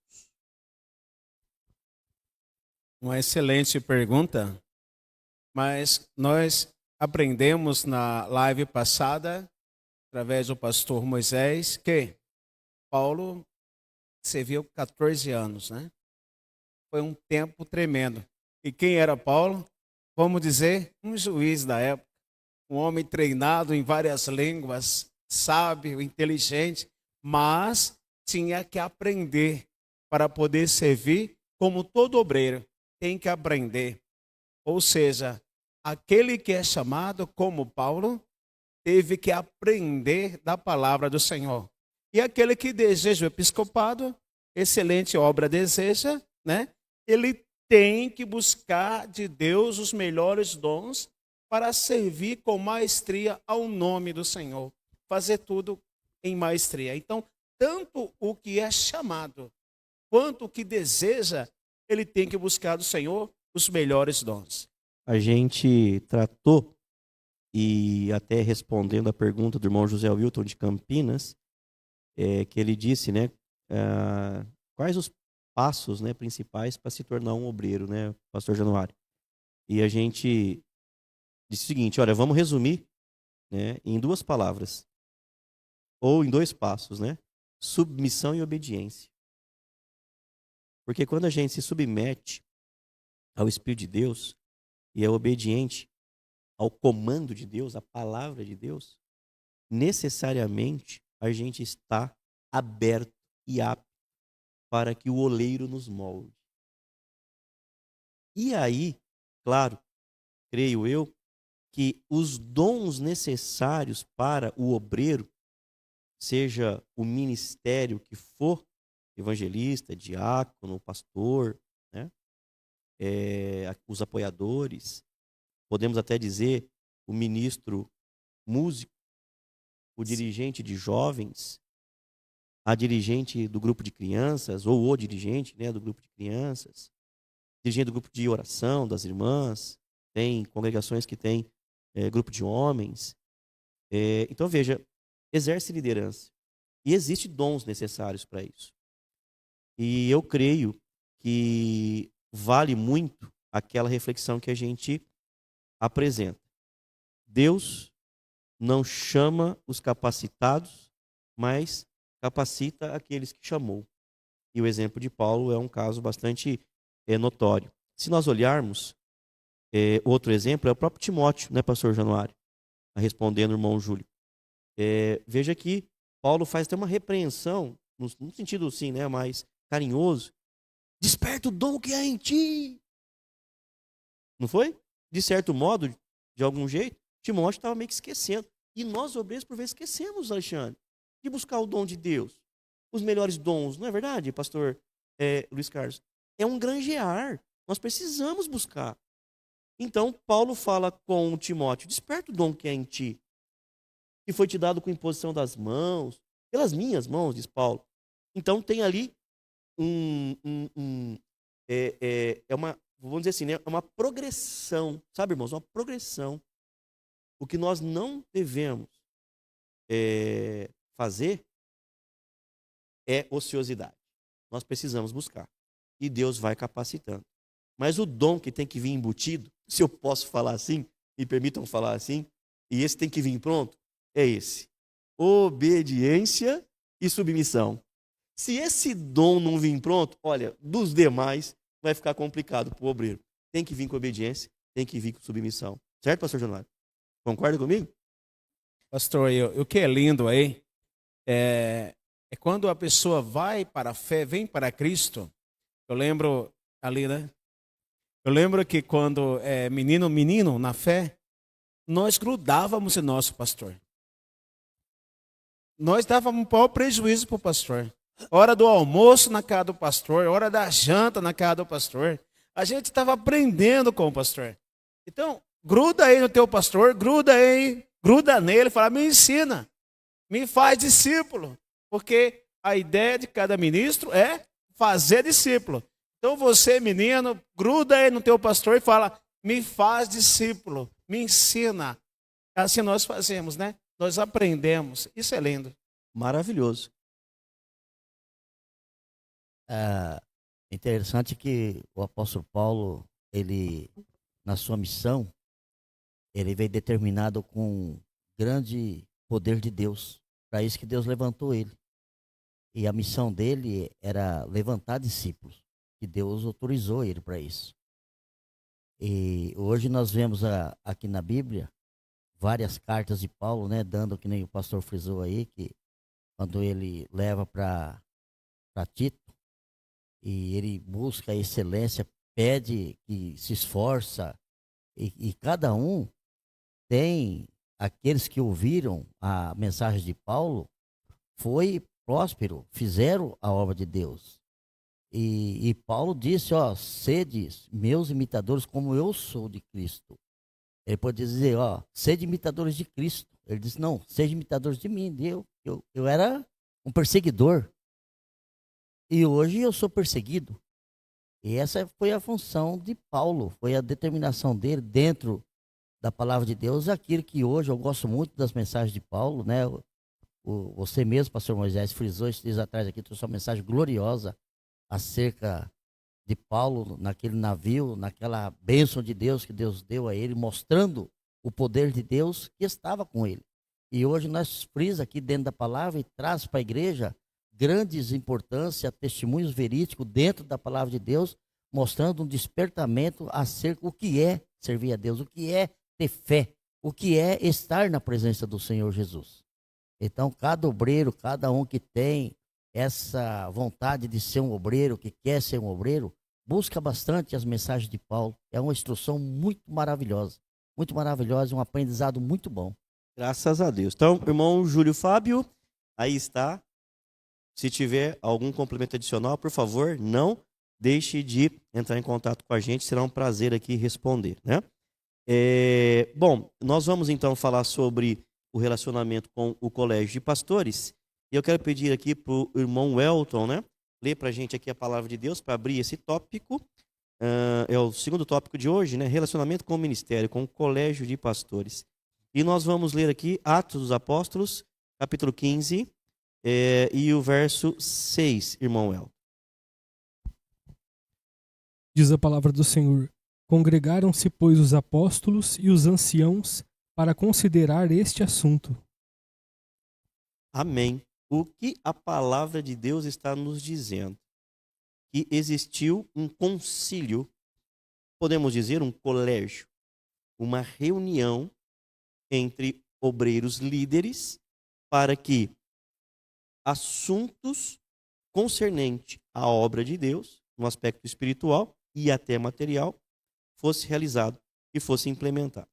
Uma excelente pergunta, mas nós aprendemos na live passada, através do pastor Moisés, que Paulo serviu 14 anos, né? Foi um tempo tremendo. E quem era Paulo? Vamos dizer, um juiz da época, um homem treinado em várias línguas, sábio, inteligente, mas tinha que aprender para poder servir como todo obreiro. Tem que aprender. Ou seja, aquele que é chamado como Paulo teve que aprender da palavra do Senhor. E aquele que deseja o episcopado, excelente obra deseja, né? Ele tem que buscar de Deus os melhores dons para servir com maestria ao nome do Senhor. Fazer tudo em maestria. Então, tanto o que é chamado, quanto o que deseja, ele tem que buscar do Senhor os melhores dons. A gente tratou, e até respondendo a pergunta do irmão José Wilton de Campinas, que ele disse, né, quais os passos, né, principais para se tornar um obreiro, né, pastor Januário? E a gente disse o seguinte, olha, vamos resumir, né, em 2 palavras, ou em 2 passos, né? Submissão e obediência. Porque quando a gente se submete ao Espírito de Deus e é obediente ao comando de Deus, à palavra de Deus, necessariamente a gente está aberto e apto para que o oleiro nos molde. E aí, claro, creio eu, que os dons necessários para o obreiro, seja o ministério que for, evangelista, diácono, pastor, né? Os apoiadores, podemos até dizer o ministro músico, o dirigente de jovens, a dirigente do grupo de crianças, ou o dirigente, né, do grupo de crianças, dirigente do grupo de oração das irmãs, tem congregações que têm grupo de homens. Então, veja, exerce liderança. E existem dons necessários para isso. E eu creio que vale muito aquela reflexão que a gente apresenta. Deus não chama os capacitados, mas capacita aqueles que chamou. E o exemplo de Paulo é um caso bastante notório. Se nós olharmos, outro exemplo é o próprio Timóteo, né, pastor Januário? Respondendo o irmão Júlio. Veja que Paulo faz até uma repreensão, no sentido assim, né, mais carinhoso. Desperta o dom que há em ti. Não foi? De certo modo, de algum jeito, Timóteo estava meio que esquecendo. E nós, obreiros, por vezes, esquecemos, Alexandre, de buscar o dom de Deus. Os melhores dons, não é verdade, pastor Luiz Carlos? É um granjear. Nós precisamos buscar. Então, Paulo fala com Timóteo, desperta o dom que há em ti, que foi te dado com imposição das mãos, pelas minhas mãos, diz Paulo. Então, tem ali vamos dizer assim, né, uma progressão, sabe, irmãos? Uma progressão. O que nós não devemos fazer é ociosidade. Nós precisamos buscar. E Deus vai capacitando. Mas o dom que tem que vir embutido, se eu posso falar assim, me permitam falar assim, e esse tem que vir pronto, é esse. Obediência e submissão. Se esse dom não vir pronto, olha, dos demais vai ficar complicado para o obreiro. Tem que vir com obediência, tem que vir com submissão. Certo, pastor Januário? Concorda comigo? Pastor, o que é lindo aí é quando a pessoa vai para a fé, vem para Cristo. Eu lembro ali, né? Eu lembro que quando menino na fé, nós grudávamos em nosso pastor. Nós dávamos um maior prejuízo para o pastor. Hora do almoço na casa do pastor, hora da janta na casa do pastor. A gente estava aprendendo com o pastor. Então, gruda aí no teu pastor, gruda nele, fala, me ensina, me faz discípulo. Porque a ideia de cada ministro é fazer discípulo. Então você, menino, gruda aí no teu pastor e fala, me faz discípulo, me ensina. Assim nós fazemos, né? Nós aprendemos. Isso é lindo. Maravilhoso. É interessante que o apóstolo Paulo, ele, na sua missão, ele veio determinado com grande poder de Deus. Para isso que Deus levantou ele. E a missão dele era levantar discípulos. E Deus autorizou ele para isso. E hoje nós vemos aqui na Bíblia várias cartas de Paulo, né, dando, que nem o pastor frisou aí, que quando ele leva para Tito, e ele busca a excelência, pede que se esforça, e cada um tem, aqueles que ouviram a mensagem de Paulo, foi próspero, fizeram a obra de Deus. E Paulo disse, ó, sede meus imitadores como eu sou de Cristo. Ele pode dizer, ó, sede imitadores de Cristo. Ele disse, não, sede imitadores de mim. Eu era um perseguidor. E hoje eu sou perseguido. E essa foi a função de Paulo, foi a determinação dele dentro da palavra de Deus, aquilo que hoje eu gosto muito das mensagens de Paulo, né? Você mesmo, pastor Moisés, frisou esses dias atrás aqui, trouxe uma mensagem gloriosa acerca de Paulo naquele navio, naquela bênção de Deus que Deus deu a ele, mostrando o poder de Deus que estava com ele. E hoje nós frisa aqui dentro da palavra e traz para a igreja grandes importâncias, testemunhos verídicos dentro da palavra de Deus, mostrando um despertamento acerca do que é servir a Deus, o que é ter fé, o que é estar na presença do Senhor Jesus. Então, cada obreiro, cada um que tem essa vontade de ser um obreiro, que quer ser um obreiro, busca bastante as mensagens de Paulo. É uma instrução muito maravilhosa, um aprendizado muito bom. Graças a Deus. Então, irmão Júlio Fábio, aí está. Se tiver algum complemento adicional, por favor, não deixe de entrar em contato com a gente, será um prazer aqui responder, né? Bom, nós vamos então falar sobre o relacionamento com o Colégio de Pastores. E eu quero pedir aqui para o irmão Welton, né, ler para a gente aqui a palavra de Deus para abrir esse tópico. É o segundo tópico de hoje, né? Relacionamento com o ministério, com o Colégio de Pastores. E nós vamos ler aqui Atos dos Apóstolos, capítulo 15, e o verso 6, irmão Welton. Diz a palavra do Senhor: Congregaram-se, pois, os apóstolos e os anciãos para considerar este assunto. Amém. O que a palavra de Deus está nos dizendo? Que existiu um concílio, podemos dizer um colégio, uma reunião entre obreiros líderes para que assuntos concernentes à obra de Deus, no aspecto espiritual e até material, fosse realizado e fosse implementado.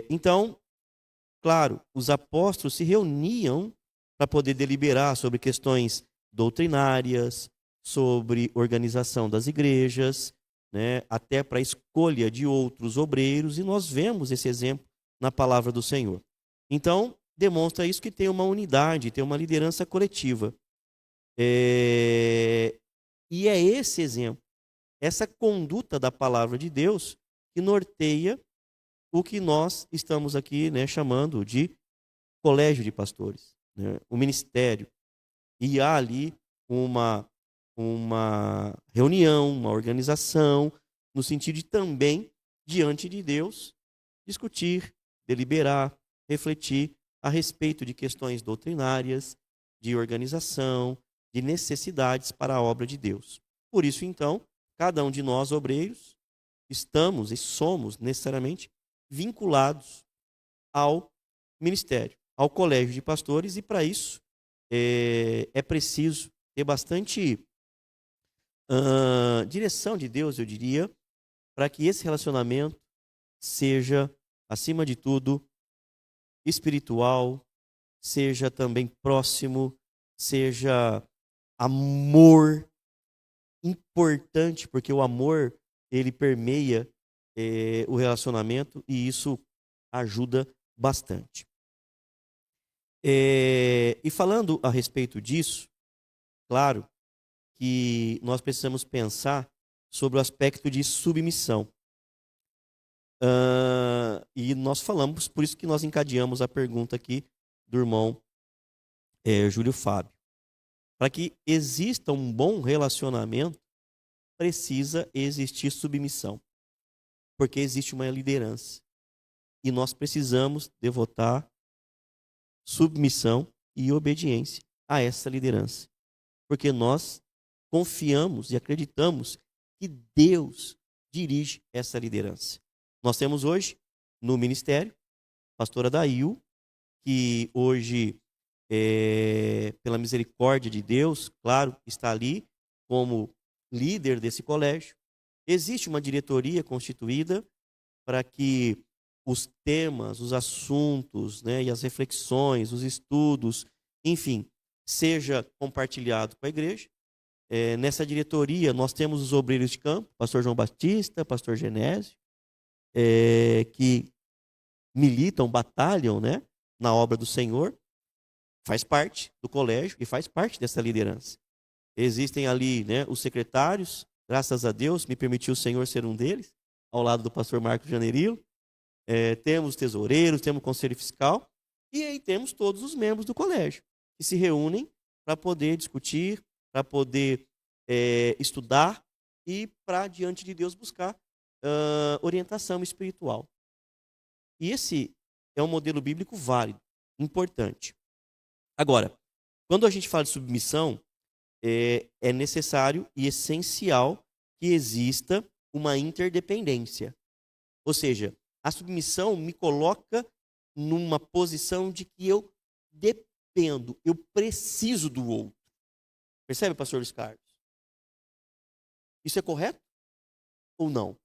Então, claro, os apóstolos se reuniam para poder deliberar sobre questões doutrinárias, sobre organização das igrejas, né, até para a escolha de outros obreiros, e nós vemos esse exemplo na palavra do Senhor. Então, demonstra isso que tem uma unidade, tem uma liderança coletiva. E é esse exemplo, essa conduta da palavra de Deus que norteia o que nós estamos aqui, né, chamando de colégio de pastores, né, o ministério. E há ali uma reunião, uma organização, no sentido de também, diante de Deus, discutir, deliberar, refletir a respeito de questões doutrinárias, de organização, de necessidades para a obra de Deus. Por isso, então, cada um de nós, obreiros, estamos e somos necessariamente vinculados ao ministério, ao colégio de pastores, e para isso é preciso ter bastante direção de Deus, eu diria, para que esse relacionamento seja, acima de tudo, espiritual, seja também próximo, seja amor, importante, porque o amor, ele permeia o relacionamento e isso ajuda bastante. E falando a respeito disso, claro que nós precisamos pensar sobre o aspecto de submissão. E nós falamos, por isso que nós encadeamos a pergunta aqui do irmão Júlio Fábio. Para que exista um bom relacionamento, precisa existir submissão. Porque existe uma liderança. E nós precisamos devotar submissão e obediência a essa liderança. Porque nós confiamos e acreditamos que Deus dirige essa liderança. Nós temos hoje, no ministério, a pastora Dail, que hoje, pela misericórdia de Deus, claro, está ali como líder desse colégio. Existe uma diretoria constituída para que os temas, os assuntos, né, e as reflexões, os estudos, enfim, seja compartilhado com a igreja. Nessa diretoria, nós temos os obreiros de campo, pastor João Batista, pastor Genésio, que militam, batalham, né, na obra do Senhor, faz parte do colégio e faz parte dessa liderança. Existem ali, né, os secretários, graças a Deus, me permitiu o Senhor ser um deles, ao lado do pastor Marcos Janeirilo. Temos tesoureiros, temos conselho fiscal, e aí temos todos os membros do colégio, que se reúnem para poder discutir, para poder estudar e para, diante de Deus, buscar orientação espiritual. E esse é um modelo bíblico válido, importante. Agora, quando a gente fala de submissão, é necessário e essencial que exista uma interdependência. Ou seja, a submissão me coloca numa posição de que eu dependo, eu preciso do outro. Percebe, pastor Luiz Carlos? Isso é correto ou não?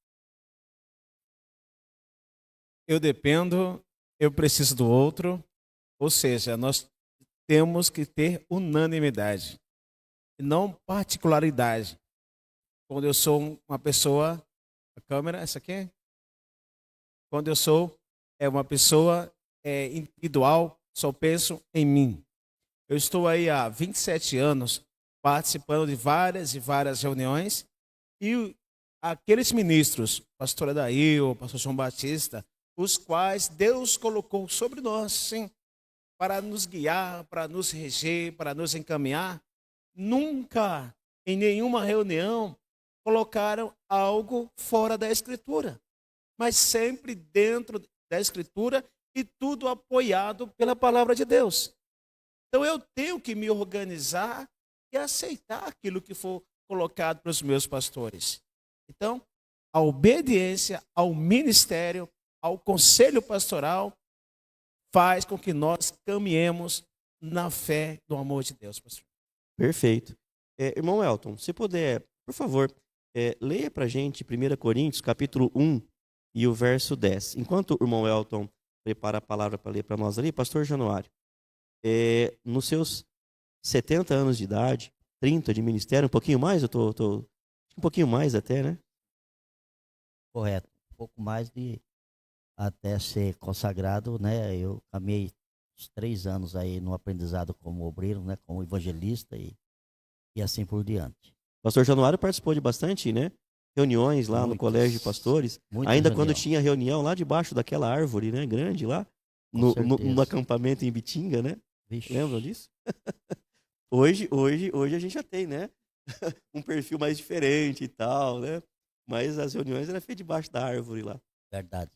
Eu dependo, eu preciso do outro, ou seja, nós temos que ter unanimidade, e não particularidade. Quando eu sou uma pessoa, a câmera, essa aqui? Quando eu sou uma pessoa individual, só penso em mim. Eu estou aí há 27 anos participando de várias e várias reuniões, e aqueles ministros, pastor Dail, pastor João Batista, os quais Deus colocou sobre nós, sim, para nos guiar, para nos reger, para nos encaminhar, nunca, em nenhuma reunião, colocaram algo fora da Escritura, mas sempre dentro da Escritura e tudo apoiado pela palavra de Deus. Então eu tenho que me organizar e aceitar aquilo que for colocado para os meus pastores. Então, a obediência ao ministério, ao conselho pastoral, faz com que nós caminhemos na fé do amor de Deus, pastor. Perfeito. Irmão Elton, se puder, por favor, leia para a gente 1 Coríntios, capítulo 1 e o verso 10. Enquanto o irmão Elton prepara a palavra para ler para nós ali, pastor Januário, nos seus 70 anos de idade, 30 de ministério, um pouquinho mais, um pouquinho mais até, né? Correto. Um pouco mais de até ser consagrado, né? Eu caminhei uns 3 anos aí no aprendizado como obreiro, né? Como evangelista e assim por diante. Pastor Januário participou de bastante, né? Reuniões lá no colégio de pastores, ainda quando tinha reunião lá debaixo daquela árvore, né? Grande lá, no acampamento em Bitinga, né? Vixe. Lembram disso? Hoje a gente já tem, né? Um perfil mais diferente e tal, né? Mas as reuniões eram feitas debaixo da árvore lá. Verdade.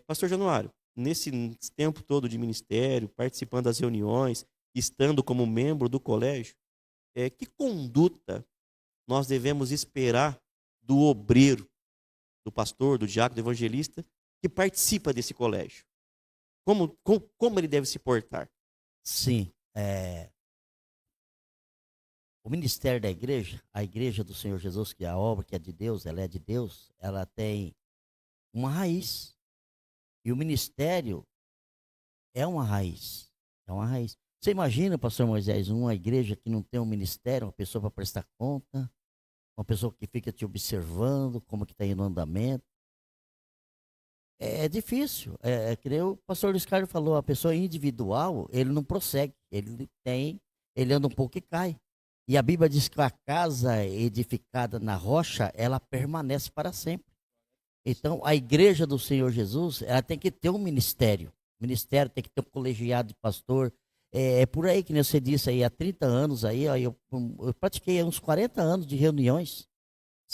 Pastor Januário, nesse tempo todo de ministério, participando das reuniões, estando como membro do colégio, que conduta nós devemos esperar do obreiro, do pastor, do diácono, do evangelista, que participa desse colégio? Como ele deve se portar? Sim. O ministério da igreja, a igreja do Senhor Jesus, que é a obra que é de Deus, ela é de Deus, ela tem uma raiz. E o ministério é uma raiz. É uma raiz. Você imagina, pastor Moisés, uma igreja que não tem um ministério, uma pessoa para prestar conta, uma pessoa que fica te observando, como que está indo o andamento. É difícil. Que nem o pastor Luiz Carlos falou, a pessoa individual, ele não prossegue. Ele anda um pouco e cai. E a Bíblia diz que a casa edificada na rocha, ela permanece para sempre. Então, a igreja do Senhor Jesus, ela tem que ter um ministério. O ministério tem que ter um colegiado de pastor. É por aí que você disse aí, há 30 anos aí, ó, eu pratiquei uns 40 anos de reuniões,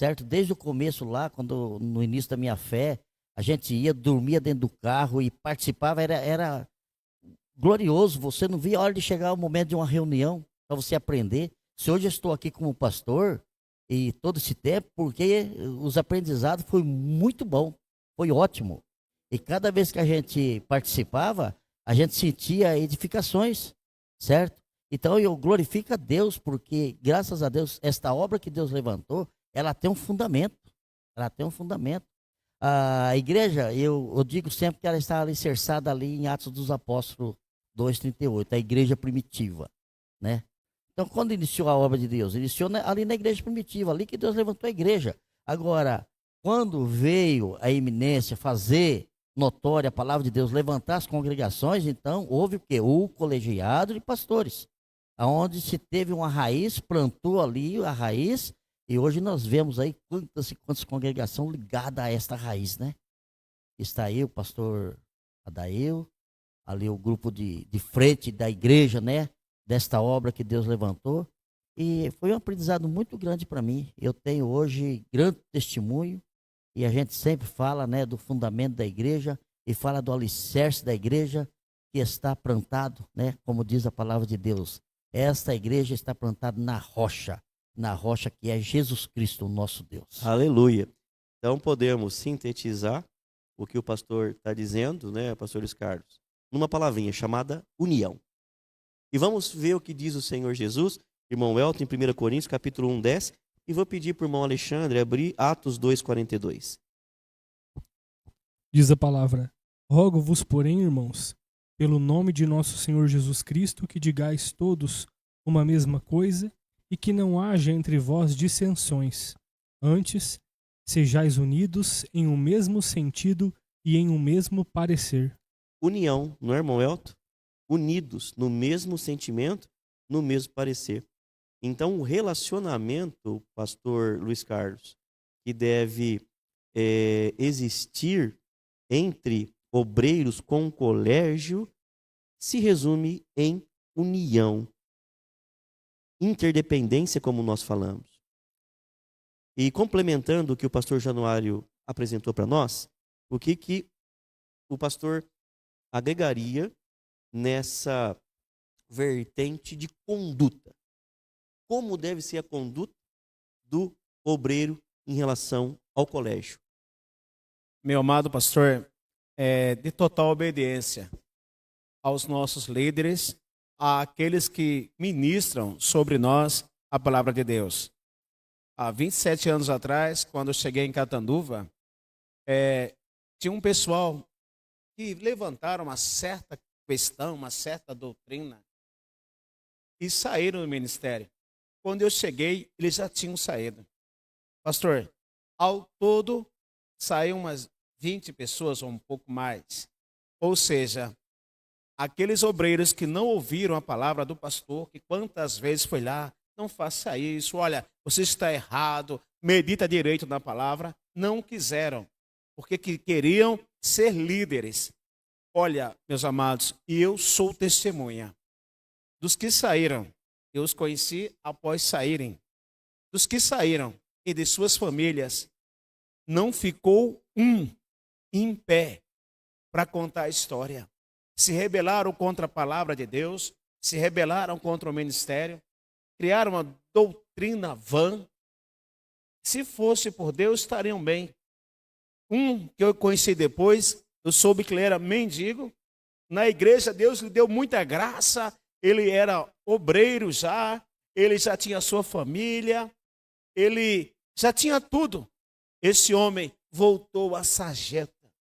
certo? Desde o começo lá, quando no início da minha fé, a gente ia, dormia dentro do carro e participava, era glorioso. Você não via a hora de chegar o momento de uma reunião para você aprender. Se hoje eu estou aqui como pastor e todo esse tempo, porque os aprendizados foi muito bom, foi ótimo. E cada vez que a gente participava, a gente sentia edificações, certo? Então eu glorifico a Deus, porque graças a Deus, esta obra que Deus levantou, ela tem um fundamento. Ela tem um fundamento. A igreja, eu digo sempre que ela está alicerçada ali em Atos dos Apóstolos 2:38, a igreja primitiva, né? Então, quando iniciou a obra de Deus? Iniciou ali na igreja primitiva, ali que Deus levantou a igreja. Agora, quando veio a eminência fazer notória a palavra de Deus, levantar as congregações, então houve o quê? O colegiado de pastores, aonde se teve uma raiz, plantou ali a raiz, e hoje nós vemos aí quantas e quantas congregações ligadas a esta raiz, né? Está aí o pastor Adael, ali o grupo de frente da igreja, né? Desta obra que Deus levantou. E foi um aprendizado muito grande para mim. Eu tenho hoje grande testemunho, e a gente sempre fala, né, do fundamento da igreja e fala do alicerce da igreja que está plantado, né? Como diz a palavra de Deus. Esta igreja está plantada na rocha que é Jesus Cristo, o nosso Deus. Aleluia. Então podemos sintetizar o que o pastor está dizendo, né, pastor Luiz Carlos, numa palavrinha chamada união. E vamos ver o que diz o Senhor Jesus, irmão Elton, em 1 Coríntios, capítulo 1:10, e vou pedir para o irmão Alexandre abrir Atos 2:42. Diz a palavra: Rogo-vos, porém, irmãos, pelo nome de nosso Senhor Jesus Cristo, que digais todos uma mesma coisa e que não haja entre vós dissensões. Antes, sejais unidos em um mesmo sentido e em um mesmo parecer. União, não é, irmão Elton? Unidos no mesmo sentimento, no mesmo parecer. Então, o relacionamento, pastor Luiz Carlos, que deve existir entre obreiros com o colégio, se resume em união, interdependência, como nós falamos. E complementando o que o pastor Januário apresentou para nós, o que o pastor agregaria nessa vertente de conduta? Como deve ser a conduta do obreiro em relação ao colégio? Meu amado pastor, de total obediência aos nossos líderes, àqueles que ministram sobre nós a palavra de Deus. Há 27 anos atrás, quando eu cheguei em Catanduva, tinha um pessoal que levantaram uma certa questão, uma certa doutrina, e saíram do ministério. Quando eu cheguei, eles já tinham saído. Pastor, ao todo, saíram umas 20 pessoas ou um pouco mais. Ou seja, aqueles obreiros que não ouviram a palavra do pastor, que quantas vezes foi lá, não faça isso, olha, você está errado, medita direito na palavra, não quiseram, porque queriam ser líderes. Olha, meus amados, e eu sou testemunha dos que saíram. Eu os conheci após saírem. Dos que saíram e de suas famílias, não ficou um em pé para contar a história. Se rebelaram contra a palavra de Deus, se rebelaram contra o ministério, criaram uma doutrina vã. Se fosse por Deus, estariam bem. Um que eu conheci depois, eu soube que ele era mendigo. Na igreja, Deus lhe deu muita graça. Ele era obreiro já, ele já tinha sua família, ele já tinha tudo. Esse homem voltou à sarjeta,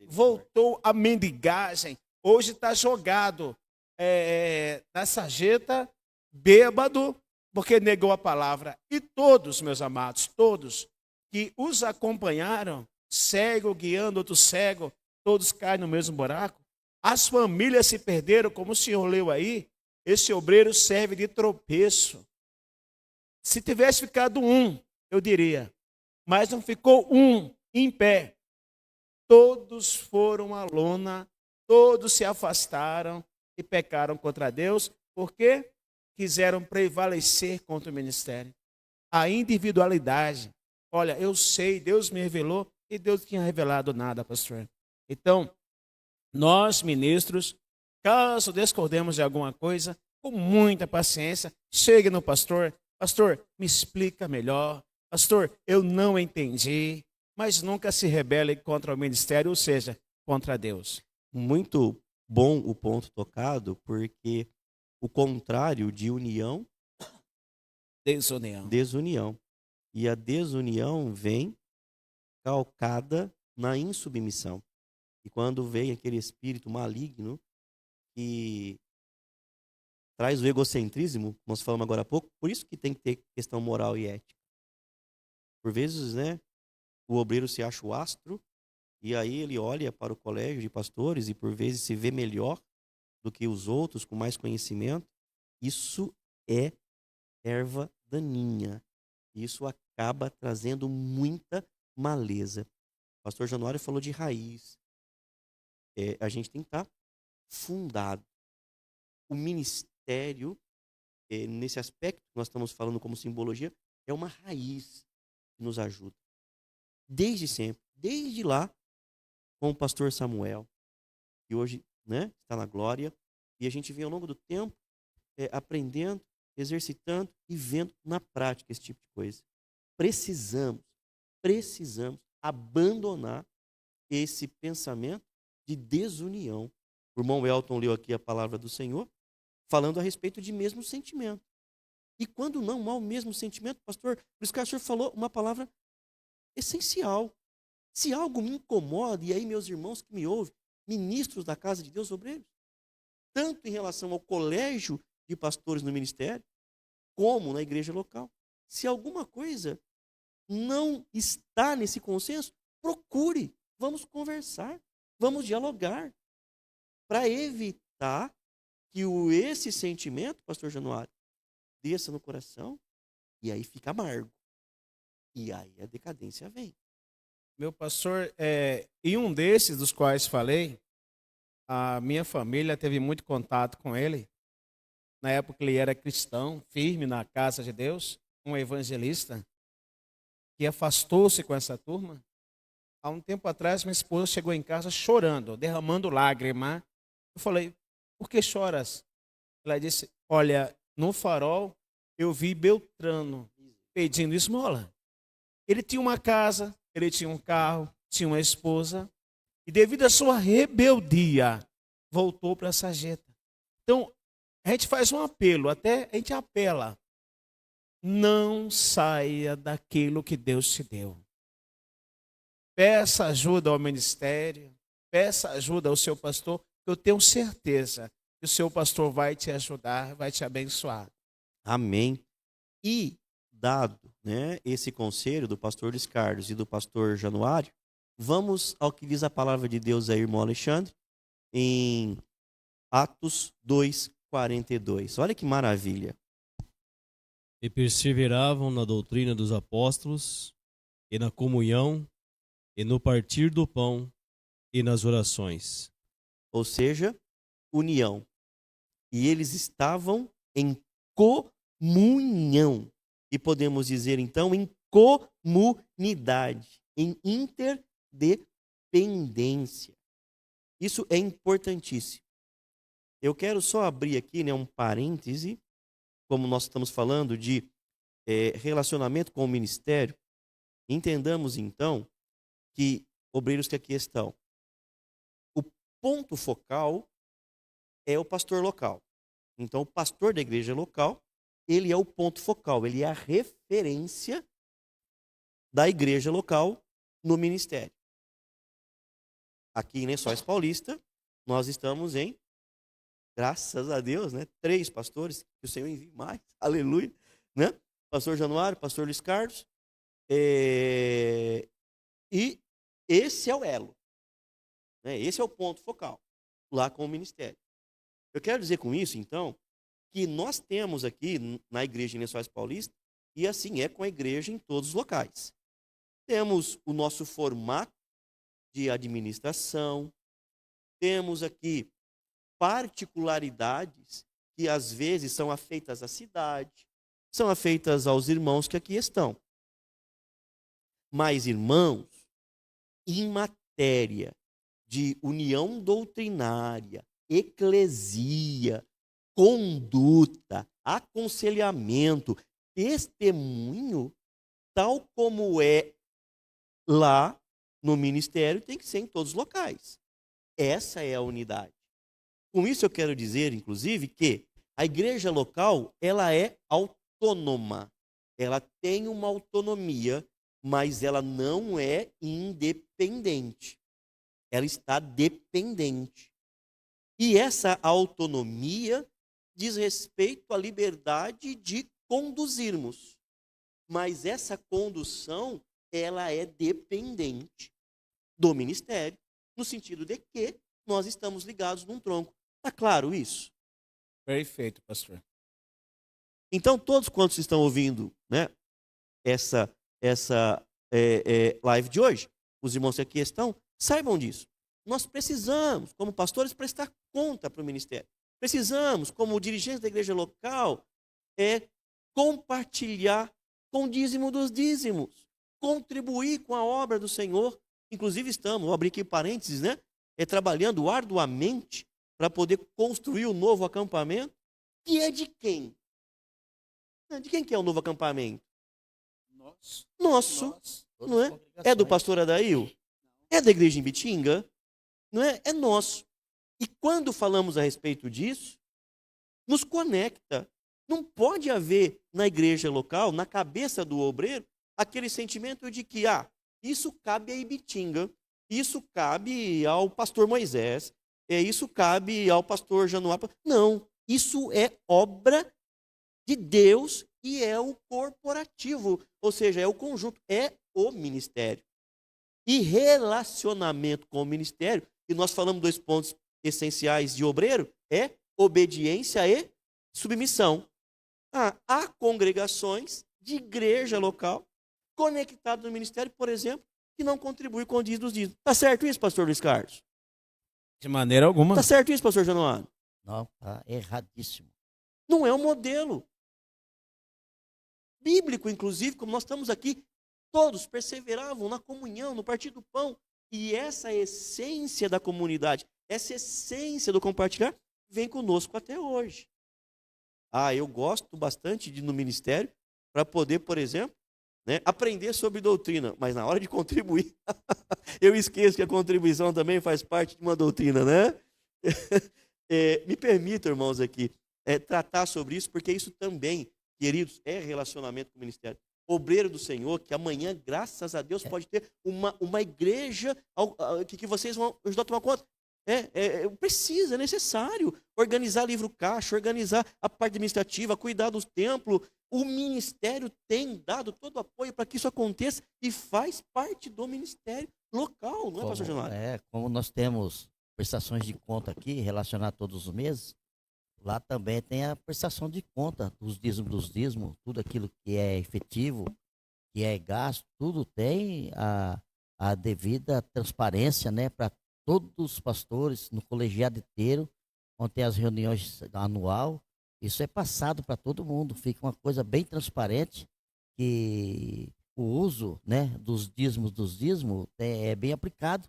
voltou à mendigagem. Hoje está jogado na sarjeta, bêbado, porque negou a palavra. E todos, meus amados, todos que os acompanharam, cego guiando outro cego, todos caem no mesmo buraco. As famílias se perderam, como o senhor leu aí. Esse obreiro serve de tropeço. Se tivesse ficado um, eu diria, mas não ficou um em pé. Todos foram à lona, todos se afastaram e pecaram contra Deus, porque quiseram prevalecer contra o ministério. A individualidade, Olha, eu sei, Deus me revelou e Deus não tinha revelado nada, pastor. Então, nós, ministros, caso discordemos de alguma coisa, com muita paciência, chegue no pastor. Pastor, me explica melhor. Pastor, eu não entendi. Mas nunca se rebele contra o ministério, ou seja, contra Deus. Muito bom o ponto tocado, porque o contrário de união, Desunião. desunião. E a desunião vem calcada na insubmissão. E quando vem aquele espírito maligno que traz o egocentrismo, como nós falamos agora há pouco, por isso que tem que ter questão moral e ética. Por vezes, né, o obreiro se acha o astro, e aí ele olha para o colégio de pastores e por vezes se vê melhor do que os outros, com mais conhecimento. Isso é erva daninha. Isso acaba trazendo muita maleza. O pastor Januário falou de raiz. A gente tem que estar fundado. O ministério, nesse aspecto que nós estamos falando como simbologia, é uma raiz que nos ajuda. Desde sempre, desde lá, com o pastor Samuel, que hoje, né, está na glória, e a gente vem ao longo do tempo aprendendo, exercitando e vendo na prática esse tipo de coisa. Precisamos abandonar esse pensamento de desunião. O irmão Elton leu aqui a palavra do Senhor, falando a respeito de mesmo sentimento. E quando não há o mesmo sentimento, pastor, por isso que o senhor falou uma palavra essencial. Se algo me incomoda, e aí meus irmãos que me ouvem, ministros da casa de Deus, obreiros, tanto em relação ao colégio de pastores no ministério, como na igreja local. Se alguma coisa não está nesse consenso, procure, vamos conversar, vamos dialogar, para evitar que esse sentimento, pastor Januário, desça no coração e aí fica amargo. E aí a decadência vem. Meu pastor, em um desses dos quais falei, a minha família teve muito contato com ele. Na época ele era cristão, firme na casa de Deus, um evangelista, que afastou-se com essa turma. Há um tempo atrás, minha esposa chegou em casa chorando, derramando lágrima. Eu falei, por que choras? Ela disse, olha, no farol eu vi Beltrano pedindo esmola. Ele tinha uma casa, ele tinha um carro, tinha uma esposa, e devido à sua rebeldia, voltou para a sarjeta. Então, a gente faz um apelo, até a gente apela. Não saia daquilo que Deus te deu. Peça ajuda ao ministério, peça ajuda ao seu pastor, eu tenho certeza que o seu pastor vai te ajudar, vai te abençoar. Amém. E dado, né, esse conselho do pastor Luiz Carlos e do pastor Januário, vamos ao que diz a palavra de Deus aí, irmão Alexandre, em Atos 2:42. Olha que maravilha. E perseveravam na doutrina dos apóstolos, e na comunhão, e no partir do pão, e nas orações. Ou seja, união. E eles estavam em comunhão. E podemos dizer, então, em comunidade, em interdependência. Isso é importantíssimo. Eu quero só abrir aqui, né, um parêntese, como nós estamos falando de relacionamento com o ministério. Entendamos, então, que, obreiros que aqui estão, o ponto focal é o pastor local. Então, o pastor da igreja local, ele é o ponto focal, ele é a referência da igreja local no ministério. Aqui em Lençóis Paulista, nós estamos em, graças a Deus, né, 3 pastores, que o Senhor envie mais, aleluia, né? Pastor Januário, pastor Luiz Carlos, e esse é o elo, né? Esse é o ponto focal, lá com o ministério. Eu quero dizer com isso, então, que nós temos aqui na igreja em Lençóis Paulista, e assim é com a igreja em todos os locais. Temos o nosso formato de administração, temos aqui particularidades que às vezes são afeitas à cidade, são afeitas aos irmãos que aqui estão. Mas, irmãos, em matéria de união doutrinária, eclesia, conduta, aconselhamento, testemunho, tal como é lá no ministério, tem que ser em todos os locais. Essa é a unidade. Com isso eu quero dizer, inclusive, que a igreja local, ela é autônoma. Ela tem uma autonomia, mas ela não é independente. Ela está dependente. E essa autonomia diz respeito à liberdade de conduzirmos. Mas essa condução, ela é dependente do ministério, no sentido de que nós estamos ligados num tronco. Está claro isso? Perfeito, pastor. Então, todos quantos estão ouvindo, né, essa live de hoje, os irmãos que aqui estão, saibam disso. Nós precisamos, como pastores, prestar conta para o ministério. Precisamos, como dirigentes da igreja local, compartilhar com o dízimo dos dízimos, contribuir com a obra do Senhor. Inclusive estamos, vou abrir aqui parênteses, né, trabalhando arduamente para poder construir o novo acampamento, que é de quem? De quem que é o novo acampamento? Nosso, não é? É do pastor Adail? É da igreja em Bitinga? Não é? É nosso. E quando falamos a respeito disso, nos conecta. Não pode haver na igreja local, na cabeça do obreiro, aquele sentimento de que, isso cabe a Ibitinga, isso cabe ao pastor Moisés, isso cabe ao pastor Januário. Não, isso é obra de Deus e é o corporativo, ou seja, é o conjunto, é o ministério. E relacionamento com o ministério, e nós falamos 2 pontos essenciais de obreiro, é obediência e submissão. Há congregações de igreja local conectadas no ministério, por exemplo, que não contribuem com o dízimo dos dízimos. Está certo isso, pastor Luiz Carlos? De maneira alguma. Está certo isso, pastor Januário? Não, está erradíssimo. Não é um modelo bíblico, inclusive, como nós estamos aqui, todos perseveravam na comunhão, no partir do pão. E essa essência da comunidade, essa essência do compartilhar, vem conosco até hoje. Eu gosto bastante de ir no ministério para poder, por exemplo, né, aprender sobre doutrina, mas na hora de contribuir, eu esqueço que a contribuição também faz parte de uma doutrina, né? Me permitam, irmãos, aqui, tratar sobre isso, porque isso também, queridos, é relacionamento com o ministério. Obreiro do Senhor, que amanhã, graças a Deus, pode ter uma igreja que vocês vão ajudar a tomar conta. Precisa, é necessário organizar livro caixa, organizar a parte administrativa, cuidar dos templos. O ministério tem dado todo o apoio para que isso aconteça e faz parte do ministério local, não é, pastor Januário? Como nós temos prestações de conta aqui, relacionadas todos os meses, lá também tem a prestação de conta dos dízimos, tudo aquilo que é efetivo, que é gasto, tudo tem a devida transparência, né, para todos os pastores, no colegiado inteiro, onde tem as reuniões anual. Isso é passado para todo mundo, fica uma coisa bem transparente, que o uso, né, dos dízimos é bem aplicado.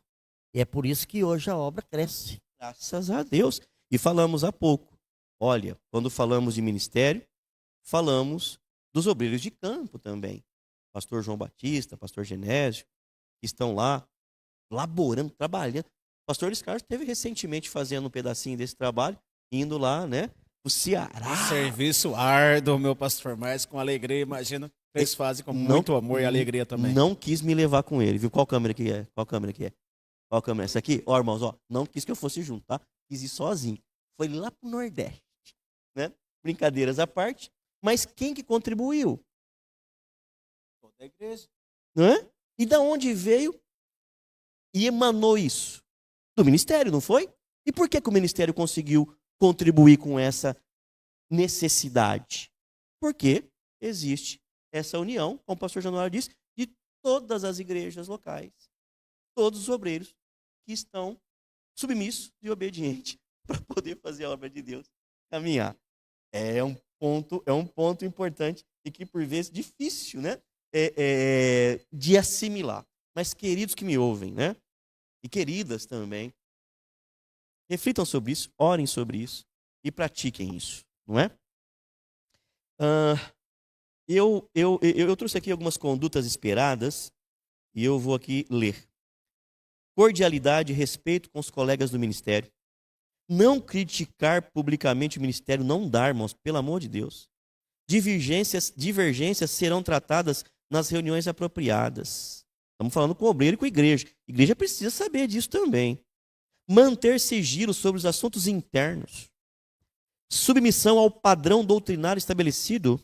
E é por isso que hoje a obra cresce. Graças a Deus. E falamos há pouco. Olha, quando falamos de ministério, falamos dos obreiros de campo também. Pastor João Batista, pastor Genésio, que estão lá, laborando, trabalhando. Pastor Luiz Carlos esteve recentemente fazendo um pedacinho desse trabalho, indo lá, né, o Ceará. Serviço árduo, meu pastor, mas com alegria, imagino. Eles fazem com muito amor e alegria também. Não quis me levar com ele, viu? Qual câmera que é? Qual câmera que é? Qual câmera? Essa aqui? Ó, irmãos, não quis que eu fosse junto, tá? Quis ir sozinho. Foi lá pro Nordeste, né? Brincadeiras à parte. Mas quem que contribuiu? Toda a igreja. Não é? E da onde veio e emanou isso? Do ministério, não foi? E por que o ministério conseguiu contribuir com essa necessidade? Porque existe essa união, como o pastor Januário disse, de todas as igrejas locais, todos os obreiros que estão submissos e obedientes para poder fazer a obra de Deus caminhar. É um ponto importante e que por vezes difícil, né, de assimilar. Mas queridos que me ouvem, né? E queridas também, reflitam sobre isso, orem sobre isso e pratiquem isso, não é? Eu trouxe aqui algumas condutas esperadas e eu vou aqui ler. Cordialidade e respeito com os colegas do ministério. Não criticar publicamente o ministério, não dar, irmãos, pelo amor de Deus. Divergências serão tratadas nas reuniões apropriadas. Estamos falando com o obreiro e com a igreja. A igreja precisa saber disso também. Manter sigilo sobre os assuntos internos. Submissão ao padrão doutrinário estabelecido.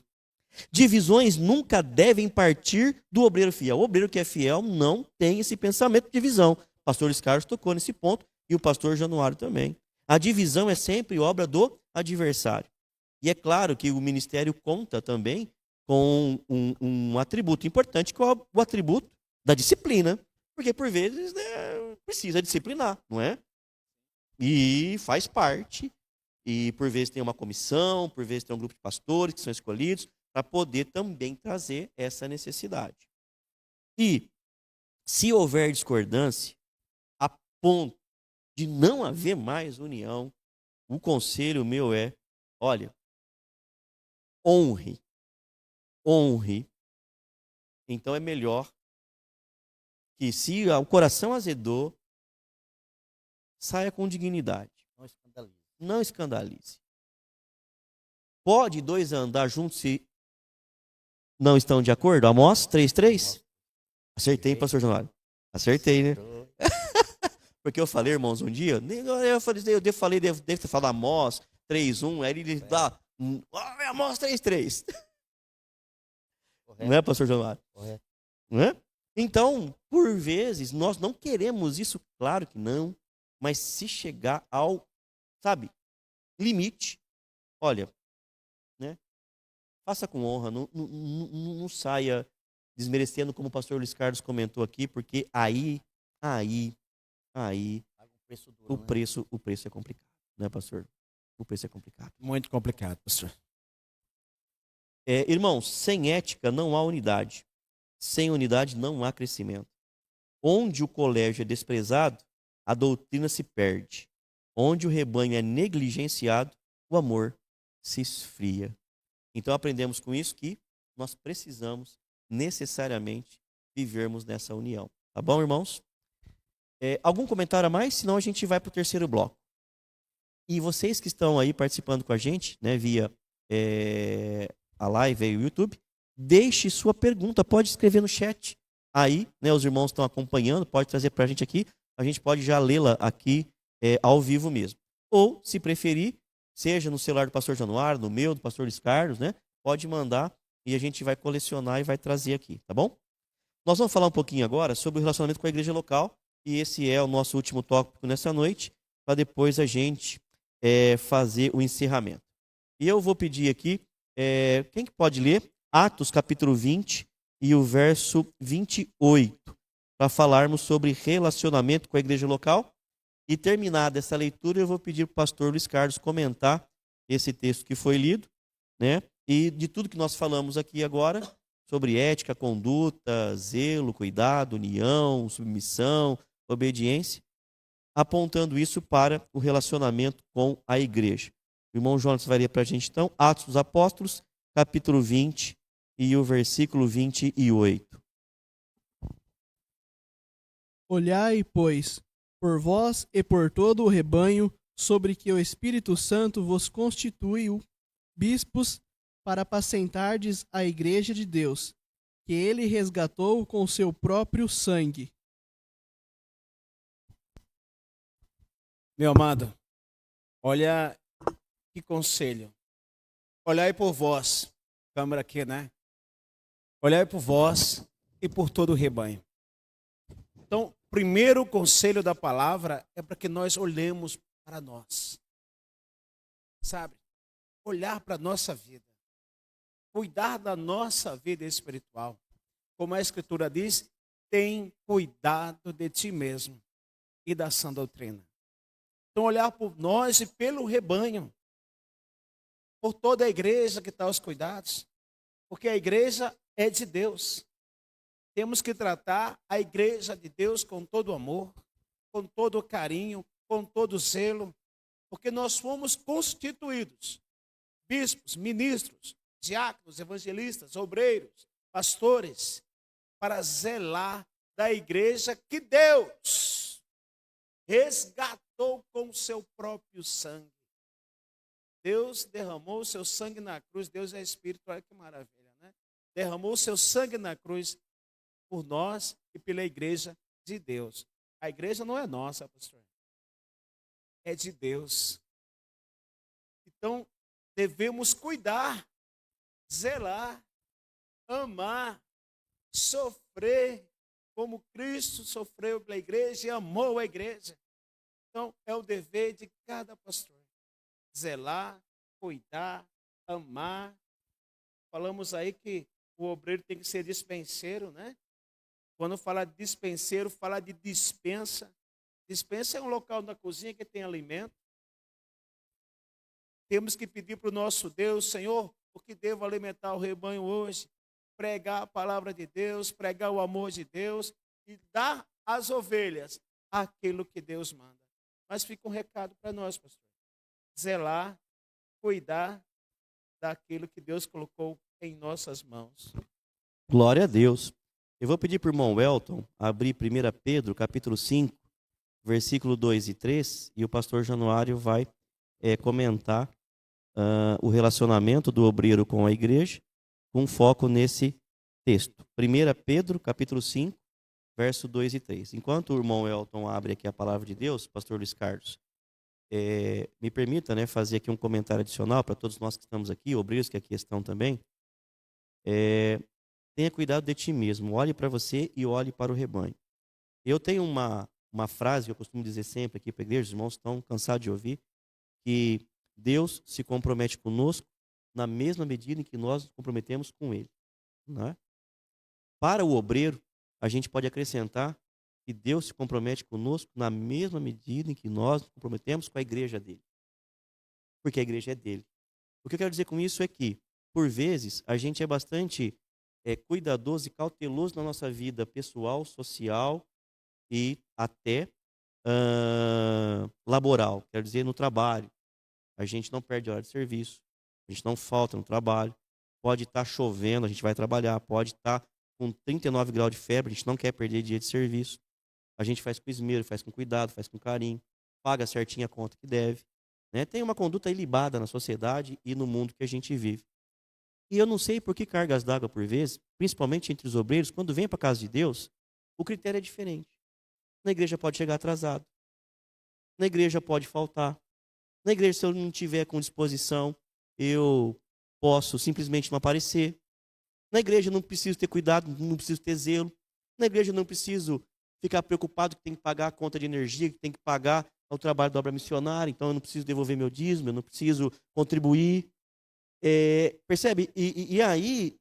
Divisões nunca devem partir do obreiro fiel. O obreiro que é fiel não tem esse pensamento de divisão. O pastor Luiz Carlos tocou nesse ponto e o pastor Januário também. A divisão é sempre obra do adversário. E é claro que o ministério conta também com um atributo importante, que é o atributo da disciplina. Porque, por vezes, né, precisa disciplinar, não é? E faz parte. E, por vezes, tem uma comissão, por vezes, tem um grupo de pastores que são escolhidos para poder também trazer essa necessidade. E, se houver discordância, a ponto de não haver mais união, o conselho meu é, olha, honre. Então é melhor que, se o coração azedou, saia com dignidade. Não escandalize. Pode dois andar juntos se não estão de acordo? Amós 3:3? Acertei, pastor Januário. Acertei, né? Porque eu falei, irmãos, um dia, devo ter falado Amós 3:1, aí ele dá, Amós 3:3. Não é, pastor Januário? Correto. Não é? Então, por vezes, nós não queremos isso, claro que não, mas se chegar ao, limite, olha, né? Faça com honra, não saia desmerecendo, como o pastor Luiz Carlos comentou aqui, porque aí o preço é complicado, né, pastor? O preço é complicado. Muito complicado, pastor. Irmãos, sem ética não há unidade. Sem unidade não há crescimento. Onde o colégio é desprezado, a doutrina se perde. Onde o rebanho é negligenciado, o amor se esfria. Então aprendemos com isso que nós precisamos necessariamente vivermos nessa união. Tá bom, irmãos? Algum comentário a mais? Senão a gente vai para o terceiro bloco. E vocês que estão aí participando com a gente, né, via a live e o YouTube, deixe sua pergunta, pode escrever no chat. Aí, né, os irmãos estão acompanhando, pode trazer para a gente pode já lê-la aqui ao vivo mesmo. Ou, se preferir, seja no celular do pastor Januário, no meu, do pastor Luiz Carlos, né, pode mandar e a gente vai colecionar e vai trazer aqui, tá bom? Nós vamos falar um pouquinho agora sobre o relacionamento com a igreja local, e esse é o nosso último tópico nessa noite, para depois a gente fazer o encerramento. E eu vou pedir aqui, quem que pode ler? Atos capítulo 20 e o verso 28, para falarmos sobre relacionamento com a igreja local. E terminada essa leitura, eu vou pedir para o pastor Luiz Carlos comentar esse texto que foi lido, né? E de tudo que nós falamos aqui agora, sobre ética, conduta, zelo, cuidado, união, submissão, obediência, apontando isso para o relacionamento com a igreja. O irmão Jonas vai ler para a gente então, Atos dos Apóstolos, capítulo 20 e o versículo 28. Olhai, pois, por vós e por todo o rebanho, sobre que o Espírito Santo vos constituiu bispos para apacentardes a igreja de Deus, que ele resgatou com seu próprio sangue. Meu amado, olha que conselho. Olhai por vós, câmara aqui, né? Olhai por vós e por todo o rebanho. Então, primeiro conselho da palavra é para que nós olhemos para nós. Sabe? Olhar para a nossa vida. Cuidar da nossa vida espiritual. Como a Escritura diz, tem cuidado de ti mesmo e da sã doutrina. Então, olhar por nós e pelo rebanho. Por toda a igreja que está aos cuidados. Porque a igreja é de Deus. temos que tratar a igreja de Deus com todo amor, com todo carinho, com todo zelo, porque nós fomos constituídos, bispos, ministros, diáconos, evangelistas, obreiros, pastores, para zelar da igreja que Deus resgatou com o seu próprio sangue. Deus derramou o seu sangue na cruz. Deus é Espírito, olha que maravilha, né? Derramou o seu sangue na cruz por nós e pela igreja de Deus. A igreja não é nossa, pastor. É de Deus. Então, devemos cuidar, zelar, amar, sofrer como Cristo sofreu pela igreja e amou a igreja. Então, é o dever de cada pastor. Zelar, cuidar, amar. Falamos aí que o obreiro tem que ser dispenseiro, né? Quando fala de dispenseiro, fala de dispensa. Dispensa é um local na cozinha que tem alimento. Temos que pedir para o nosso Deus, Senhor, o que devo alimentar o rebanho hoje? Pregar a palavra de Deus, pregar o amor de Deus e dar às ovelhas aquilo que Deus manda. Mas fica um recado para nós, pastor. Zelar, cuidar daquilo que Deus colocou em nossas mãos. Glória a Deus. Eu vou pedir para o irmão Welton abrir 1 Pedro, capítulo 5, versículo 2 e 3, e o pastor Januário vai comentar o relacionamento do obreiro com a igreja, com foco nesse texto. 1 Pedro, capítulo 5, verso 2 e 3. Enquanto o irmão Welton abre aqui a palavra de Deus, pastor Luiz Carlos, me permita, né, fazer aqui um comentário adicional para todos nós que estamos aqui, obreiros que aqui estão também. Tenha cuidado de ti mesmo, olhe para você e olhe para o rebanho. Eu tenho uma frase que eu costumo dizer sempre aqui para a igreja, os irmãos estão cansados de ouvir, que Deus se compromete conosco na mesma medida em que nós nos comprometemos com Ele. Né? Para o obreiro, a gente pode acrescentar que Deus se compromete conosco na mesma medida em que nós nos comprometemos com a igreja dele. Porque a igreja é dele. O que eu quero dizer com isso é que, por vezes, a gente é bastante cuidadoso e cauteloso na nossa vida pessoal, social e até laboral. Quero dizer, no trabalho. A gente não perde hora de serviço. A gente não falta no trabalho. Pode estar chovendo, a gente vai trabalhar. Pode estar com 39 graus de febre, a gente não quer perder dia de serviço. A gente faz com esmero, faz com cuidado, faz com carinho, paga certinho a conta que deve. Né? Tem uma conduta ilibada na sociedade e no mundo que a gente vive. E eu não sei por que cargas d'água, por vezes, principalmente entre os obreiros, quando vem para a casa de Deus, o critério é diferente. Na igreja pode chegar atrasado. Na igreja pode faltar. Na igreja, se eu não tiver com disposição, eu posso simplesmente não aparecer. Na igreja eu não preciso ter cuidado, não preciso ter zelo. Na igreja eu não preciso ficar preocupado que tem que pagar a conta de energia, que tem que pagar o trabalho da obra missionária, então eu não preciso devolver meu dízimo, eu não preciso contribuir. Percebe? E aí,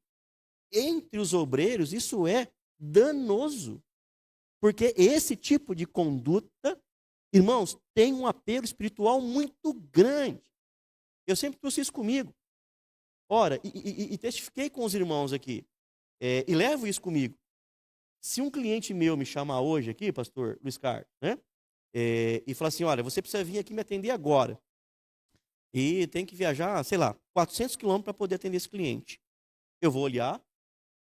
entre os obreiros, isso é danoso. Porque esse tipo de conduta, irmãos, tem um apelo espiritual muito grande. Eu sempre trouxe isso comigo. Ora, e testifiquei com os irmãos aqui, e levo isso comigo. Se um cliente meu me chamar hoje aqui, pastor Luiz Carlos, né, e falar assim, olha, você precisa vir aqui me atender agora. E tem que viajar, sei lá, 400 quilômetros para poder atender esse cliente. Eu vou olhar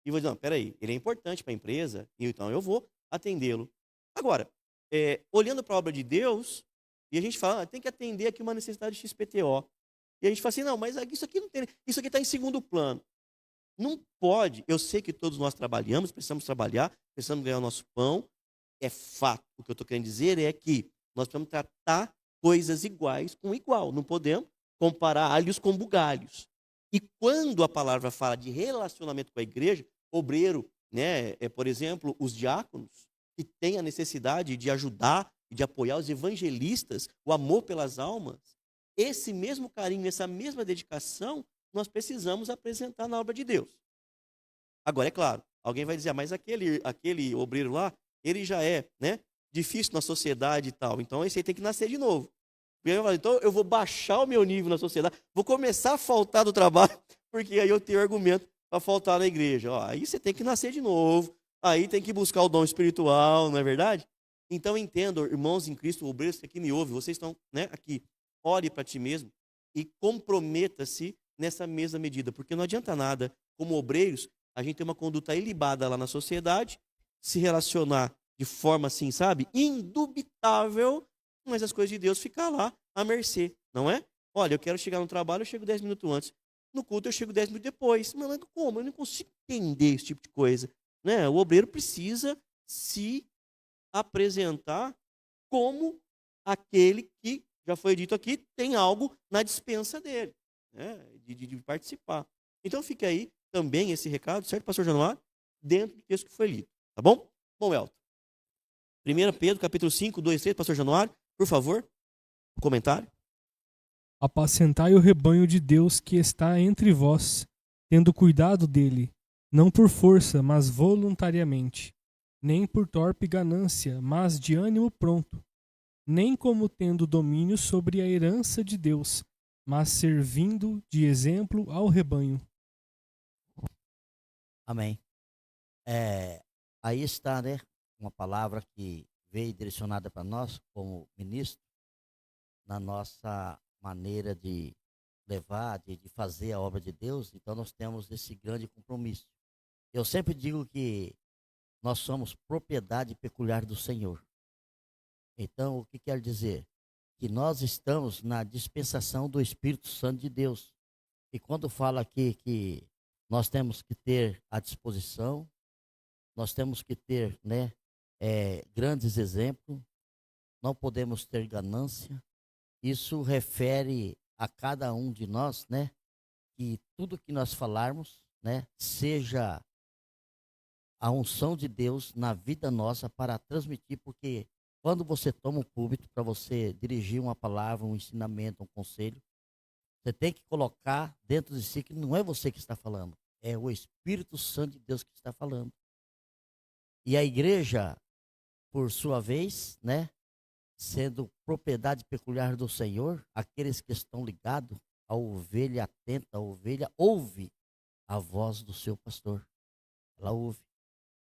e vou dizer, não, peraí, ele é importante para a empresa, então eu vou atendê-lo. Agora, olhando para a obra de Deus, e a gente fala, tem que atender aqui uma necessidade de XPTO. E a gente fala assim, não, mas isso aqui não tem, isso aqui está em segundo plano. Não pode, eu sei que todos nós trabalhamos, precisamos trabalhar, precisamos ganhar o nosso pão, é fato. O que eu estou querendo dizer é que nós precisamos tratar coisas iguais com igual, não podemos comparar alhos com bugalhos. E quando a palavra fala de relacionamento com a igreja, obreiro, né, por exemplo, os diáconos, que têm a necessidade de ajudar e de apoiar os evangelistas, o amor pelas almas, esse mesmo carinho, essa mesma dedicação, nós precisamos apresentar na obra de Deus. Agora, é claro, alguém vai dizer, mas aquele obreiro lá, ele já é, né, difícil na sociedade e tal, então esse aí tem que nascer de novo. Então eu vou baixar o meu nível na sociedade, vou começar a faltar do trabalho, porque aí eu tenho argumento para faltar na igreja. Ó, aí você tem que nascer de novo, Aí tem que buscar o dom espiritual, não é verdade? Então entendo, irmãos em Cristo, obreiros que aqui me ouvem, vocês estão, né, aqui. Ore para ti mesmo e comprometa-se nessa mesma medida, porque não adianta nada, como obreiros, a gente ter uma conduta ilibada lá na sociedade, se relacionar de forma assim, sabe, indubitável, mas as coisas de Deus ficam lá à mercê, não é? Olha, eu quero chegar no trabalho, eu chego 10 minutos antes. No culto eu chego 10 minutos depois. Mas como? Eu não consigo entender esse tipo de coisa. Né? O obreiro precisa se apresentar como aquele que, já foi dito aqui, tem algo na dispensa dele, né? de participar. Então fica aí também esse recado, certo, pastor Januário? Dentro do texto que foi lido, tá bom? Bom, Elton. 1 Pedro, capítulo 5, 2, 3, pastor Januário, por favor, um comentário. Apacentai o rebanho de Deus que está entre vós, tendo cuidado dele, não por força, mas voluntariamente, nem por torpe ganância, mas de ânimo pronto, nem como tendo domínio sobre a herança de Deus, mas servindo de exemplo ao rebanho. Amém. Aí está, né, uma palavra que veio direcionada para nós, como ministro, na nossa maneira de levar, de fazer a obra de Deus. Então nós temos esse grande compromisso. Eu sempre digo que nós somos propriedade peculiar do Senhor. Então, o que quer dizer? Que nós estamos na dispensação do Espírito Santo de Deus. E quando fala aqui que nós temos que ter a disposição, nós temos que ter, né, grandes exemplos, não podemos ter ganância. Isso refere a cada um de nós, né, que tudo que nós falarmos, né, seja a unção de Deus na vida nossa para transmitir, porque quando você toma um púlpito para você dirigir uma palavra, um ensinamento, um conselho, você tem que colocar dentro de si que não é você que está falando, é o Espírito Santo de Deus que está falando. E a igreja, por sua vez, né, sendo propriedade peculiar do Senhor, aqueles que estão ligados, a ovelha atenta, a ovelha ouve a voz do seu pastor. Ela ouve.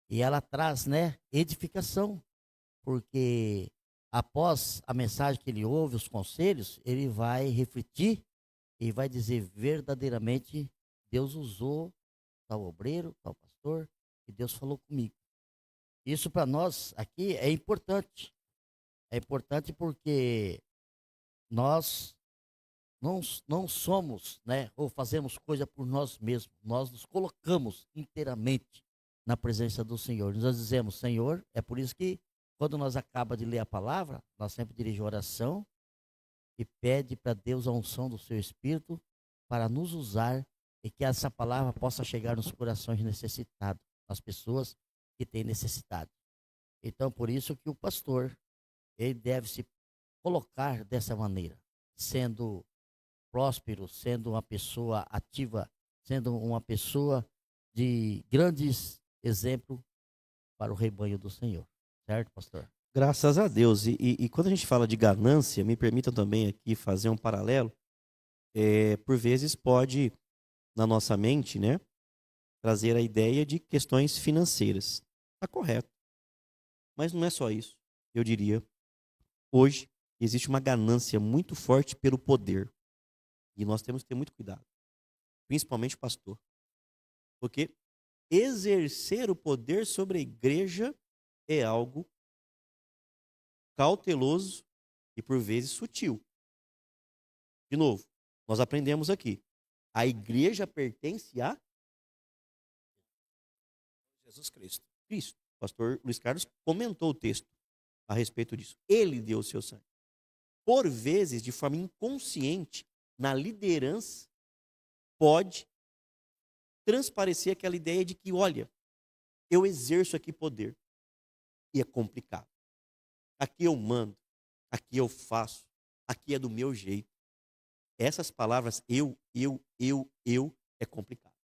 E ela traz, né, edificação, porque após a mensagem que ele ouve, os conselhos, ele vai refletir e vai dizer verdadeiramente, Deus usou tal obreiro, tal pastor, e Deus falou comigo. Isso para nós aqui é importante. É importante porque nós não somos, né, ou fazemos coisa por nós mesmos. Nós nos colocamos inteiramente na presença do Senhor. Nós dizemos, Senhor, é por isso que quando nós acabamos de ler a palavra, nós sempre dirigimos oração e pede para Deus a unção do seu Espírito para nos usar e que essa palavra possa chegar nos corações necessitados, nas pessoas que têm necessidade. Então, por isso que o pastor, ele deve se colocar dessa maneira, sendo próspero, sendo uma pessoa ativa, sendo uma pessoa de grandes exemplos para o rebanho do Senhor. Certo, pastor? Graças a Deus. E quando a gente fala de ganância, me permitam também aqui fazer um paralelo. Por vezes pode, na nossa mente, né, trazer a ideia de questões financeiras. Está correto. Mas não é só isso. Eu diria, hoje existe uma ganância muito forte pelo poder. E nós temos que ter muito cuidado. Principalmente o pastor. Porque exercer o poder sobre a igreja é algo cauteloso e por vezes sutil. De novo, nós aprendemos aqui. A igreja pertence a Jesus Cristo. Cristo. O pastor Luiz Carlos comentou o texto a respeito disso. Ele deu o seu sangue. Por vezes, de forma inconsciente, na liderança, pode transparecer aquela ideia de que, olha, eu exerço aqui poder. E é complicado. Aqui eu mando, aqui eu faço, aqui é do meu jeito. Essas palavras, eu, é complicado.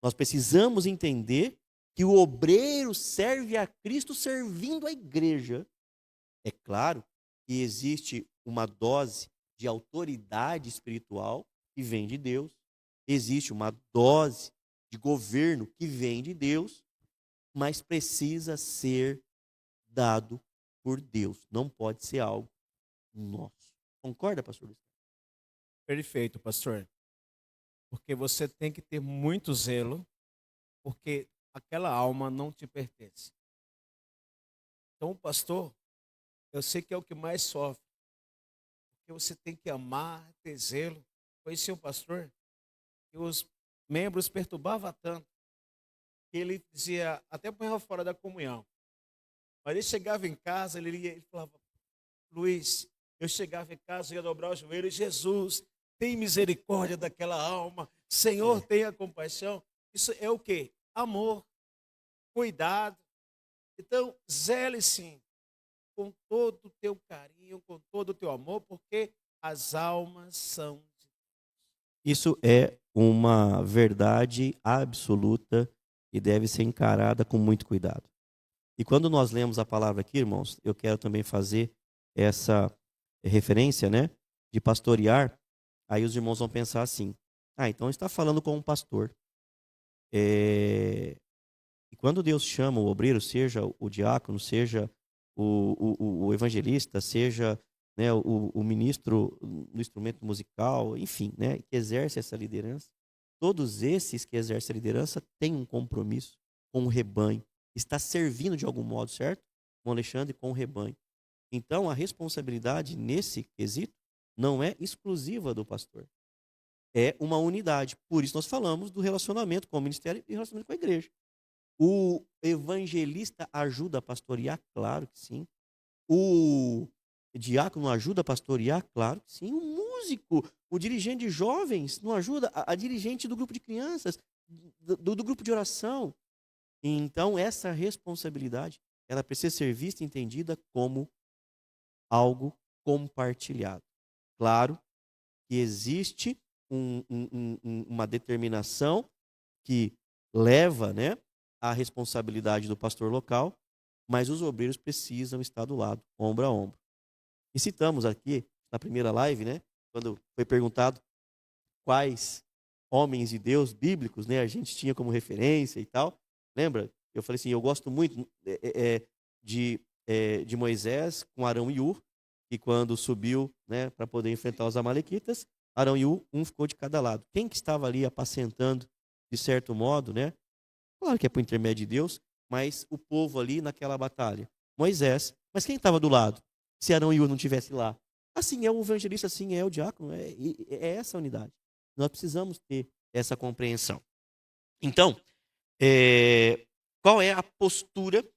Nós precisamos entender que o obreiro serve a Cristo servindo a igreja. É claro que existe uma dose de autoridade espiritual que vem de Deus. Existe uma dose de governo que vem de Deus. mas precisa ser dado por Deus. Não pode ser algo nosso. Concorda, pastor Luiz? Perfeito, pastor. Porque você tem que ter muito zelo, porque aquela alma não te pertence. Então, pastor, eu sei que é o que mais sofre. Porque você tem que amar, ter zelo. Conheci um pastor que os membros perturbavam tanto que ele dizia, até punhava fora da comunhão. Mas ele chegava em casa, ele falava, Luiz, eu chegava em casa, ia dobrar o joelho, Jesus, tem misericórdia daquela alma, Senhor, tenha compaixão. Isso é o quê? Amor, cuidado. Então, zele sim, com todo o teu carinho, com todo o teu amor, porque as almas são de Deus. Isso é uma verdade absoluta e deve ser encarada com muito cuidado. E quando nós lemos a palavra aqui, irmãos, eu quero também fazer essa referência, né, de pastorear. Aí os irmãos vão pensar assim, então está falando com um pastor. E quando Deus chama o obreiro, seja o diácono, seja o evangelista, seja, né, o ministro do instrumento musical, enfim, né, que exerce essa liderança, todos esses que exercem a liderança têm um compromisso com o rebanho, está servindo de algum modo, certo? Com Alexandre, com o rebanho. Então, a responsabilidade nesse quesito não é exclusiva do pastor. É uma unidade. Por isso nós falamos do relacionamento com o ministério e relacionamento com a igreja. O evangelista ajuda a pastorear? Claro que sim. O diácono ajuda a pastorear? Claro que sim. O músico, o dirigente de jovens não ajuda? A dirigente do grupo de crianças, do grupo de oração. Então, essa responsabilidade, ela precisa ser vista e entendida como algo compartilhado. Claro que existe uma determinação que leva, né, a responsabilidade do pastor local, mas os obreiros precisam estar do lado, ombro a ombro. E citamos aqui, na primeira live, né, quando foi perguntado quais homens de Deus bíblicos, né, a gente tinha como referência e tal. Lembra? Eu falei assim, eu gosto muito de Moisés com Arão e Ur, que quando subiu, né, para poder enfrentar os amalequitas, Arão e Ur, um ficou de cada lado. Quem que estava ali apacentando, de certo modo, né? Claro que é por intermédio de Deus, mas o povo ali naquela batalha. Moisés, mas quem estava do lado? Se Arão e Ur não estivesse lá? Assim é o evangelista, assim é o diácono, é essa a unidade. Nós precisamos ter essa compreensão. Então, qual é a postura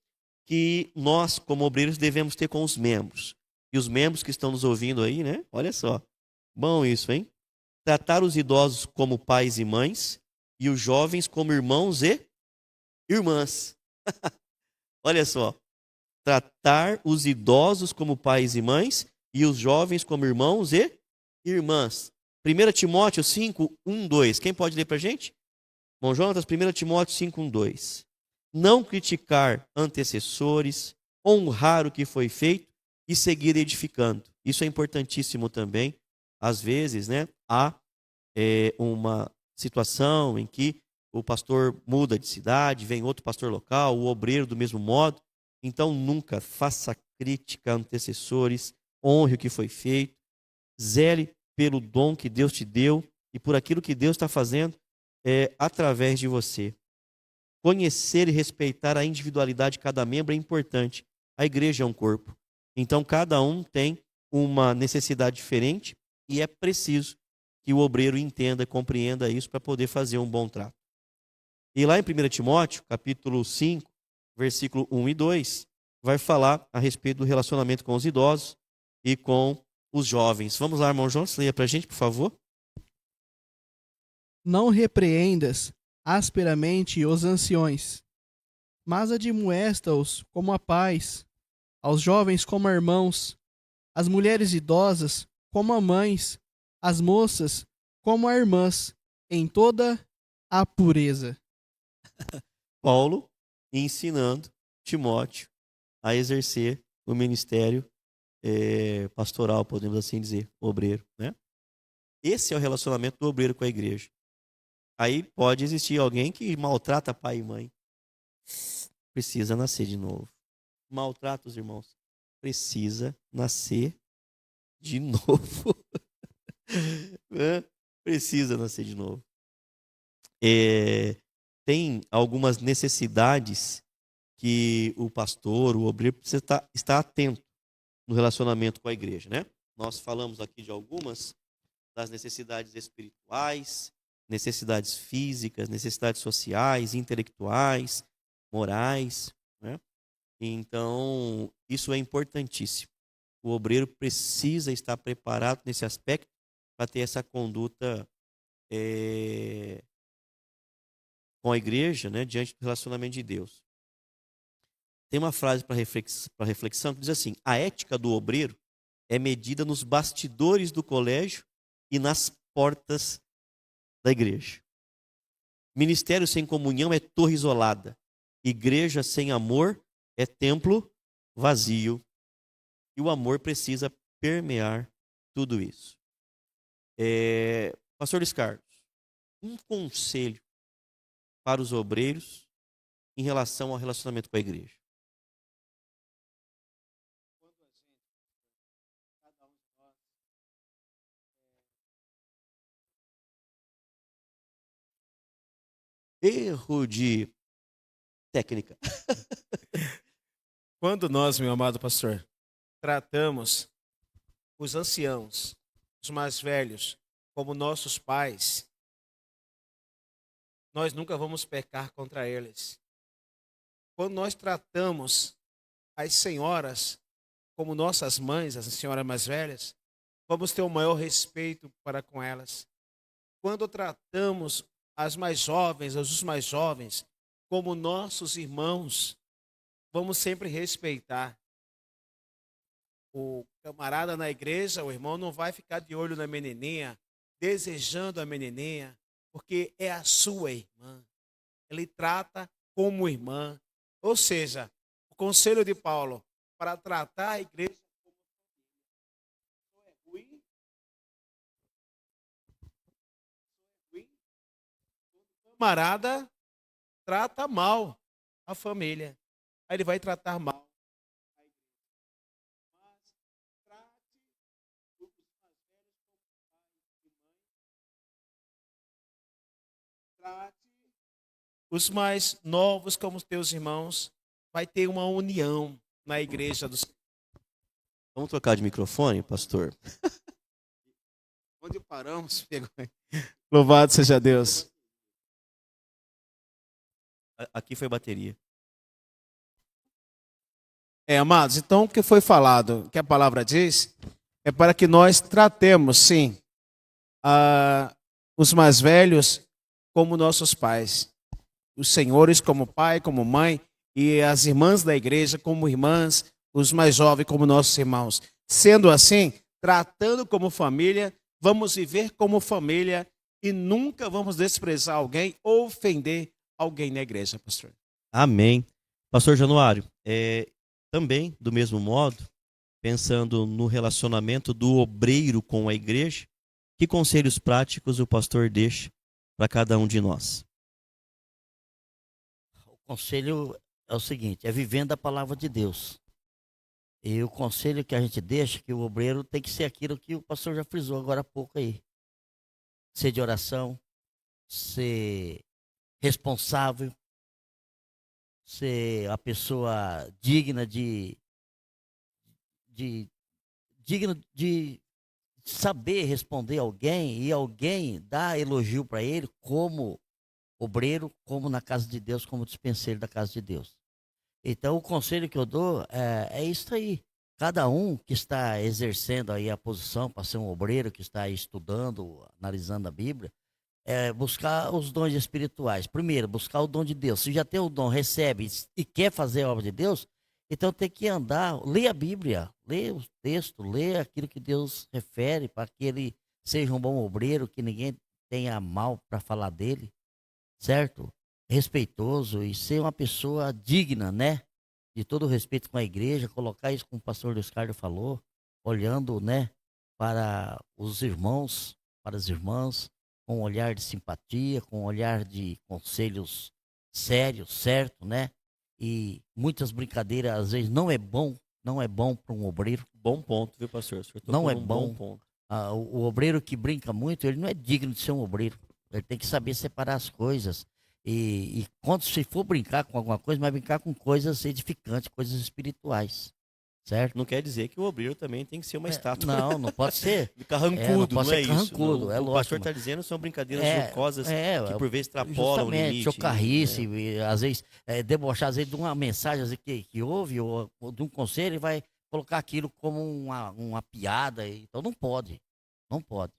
que nós, como obreiros, devemos ter com os membros? E os membros que estão nos ouvindo aí, né? Olha só. Bom isso, hein? Tratar os idosos como pais e mães e os jovens como irmãos e irmãs. Olha só. Tratar os idosos como pais e mães e os jovens como irmãos e irmãs. 1 Timóteo 5, 1, 2. Quem pode ler para a gente? Bom, Jonatas, 1 Timóteo 5, 1, 2. Não criticar antecessores, honrar o que foi feito e seguir edificando. Isso é importantíssimo também. Às vezes, né, há uma situação em que o pastor muda de cidade, vem outro pastor local, o obreiro do mesmo modo. Então, nunca faça crítica a antecessores, honre o que foi feito, zele pelo dom que Deus te deu e por aquilo que Deus está fazendo através de você. Conhecer e respeitar a individualidade de cada membro é importante. A igreja é um corpo. Então, cada um tem uma necessidade diferente e é preciso que o obreiro entenda e compreenda isso para poder fazer um bom trato. E lá em 1 Timóteo, capítulo 5, versículo 1 e 2, vai falar a respeito do relacionamento com os idosos e com os jovens. Vamos lá, irmão João, leia para a gente, por favor. Não repreendas asperamente os anciões, mas admoesta-os como a pais, aos jovens como a irmãos, as mulheres idosas como a mães, as moças como a irmãs, em toda a pureza. Paulo ensinando Timóteo a exercer o ministério pastoral, podemos assim dizer, obreiro, né? Esse é o relacionamento do obreiro com a igreja. Aí pode existir alguém que maltrata pai e mãe. precisa nascer de novo. Maltrata os irmãos, precisa nascer de novo. Precisa nascer de novo. Tem algumas necessidades que o pastor, o obreiro, precisa estar atento no relacionamento com a igreja, né? Nós falamos aqui de algumas das necessidades espirituais, necessidades físicas, necessidades sociais, intelectuais, morais, né? Então, isso é importantíssimo. O obreiro precisa estar preparado nesse aspecto para ter essa conduta com a igreja, né, diante do relacionamento de Deus. Tem uma frase para reflexão que diz assim: a ética do obreiro é medida nos bastidores do colégio e nas portas da igreja. Ministério sem comunhão é torre isolada. Igreja sem amor é templo vazio. E o amor precisa permear tudo isso. Pastor Luiz Carlos, um conselho para os obreiros em relação ao relacionamento com a igreja. Erro de técnica. Quando nós, meu amado pastor, tratamos os anciãos, os mais velhos, como nossos pais, nós nunca vamos pecar contra eles. Quando nós tratamos as senhoras como nossas mães, as senhoras mais velhas, vamos ter o maior respeito para com elas. Quando tratamos as mais jovens, os mais jovens, como nossos irmãos, vamos sempre respeitar. O camarada na igreja, o irmão, não vai ficar de olho na menininha, desejando a menininha, porque é a sua irmã. Ele trata como irmã. Ou seja, o conselho de Paulo para tratar a igreja como família. É ruim. O camarada trata mal a família. Aí ele vai tratar mal. Os mais novos como os teus irmãos, vai ter uma união na igreja do Senhor. Vamos trocar de microfone, pastor? Onde paramos, pegou. Louvado seja Deus. Aqui foi bateria. Amados, então o que foi falado, o que a palavra diz, é para que nós tratemos, sim, os mais velhos como nossos pais. Os senhores como pai, como mãe, e as irmãs da igreja como irmãs, os mais jovens como nossos irmãos. Sendo assim, tratando como família, vamos viver como família e nunca vamos desprezar alguém ou ofender alguém na igreja, pastor. Amém. Pastor Januário, também, do mesmo modo, pensando no relacionamento do obreiro com a igreja, que conselhos práticos o pastor deixa para cada um de nós? O conselho é o seguinte, é vivendo a palavra de Deus. E o conselho que a gente deixa, que o obreiro tem que ser aquilo que o pastor já frisou agora há pouco aí. Ser de oração, ser responsável, ser a pessoa digna de saber responder alguém e alguém dar elogio para ele como obreiro, como na casa de Deus, como dispenseiro da casa de Deus. Então o conselho que eu dou é isso aí. Cada um que está exercendo aí a posição para ser um obreiro, que está aí estudando, analisando a Bíblia, buscar os dons espirituais. Primeiro, buscar o dom de Deus. Se já tem o dom, recebe e quer fazer a obra de Deus, então tem que andar, ler a Bíblia, ler o texto, ler aquilo que Deus refere para que ele seja um bom obreiro, que ninguém tenha mal para falar dele, certo? Respeitoso e ser uma pessoa digna, né? De todo o respeito com a igreja, colocar isso como o pastor Luiz Carlos falou, olhando, né, para os irmãos, para as irmãs, com um olhar de simpatia, com um olhar de conselhos sérios, certo, né? e muitas brincadeiras às vezes não é bom para um obreiro. Bom ponto, viu, pastor? O senhor Não tocou é num bom. ponto. O obreiro que brinca muito, ele não é digno de ser um obreiro. Ele tem que saber separar as coisas. E quando se for brincar com alguma coisa, vai brincar com coisas edificantes, coisas espirituais. Certo? Não quer dizer que o obreiro também tem que ser uma estátua. Não pode ser. Carrancudo, não pode não é ser carrancudo, isso. é O lógico. pastor está dizendo são brincadeiras jocosas que por vezes extrapolam o limite. Chocarrice, e, às vezes debochar às vezes, de uma mensagem às vezes, que houve, ou de um conselho, ele vai colocar aquilo como uma piada. Então não pode. Não pode.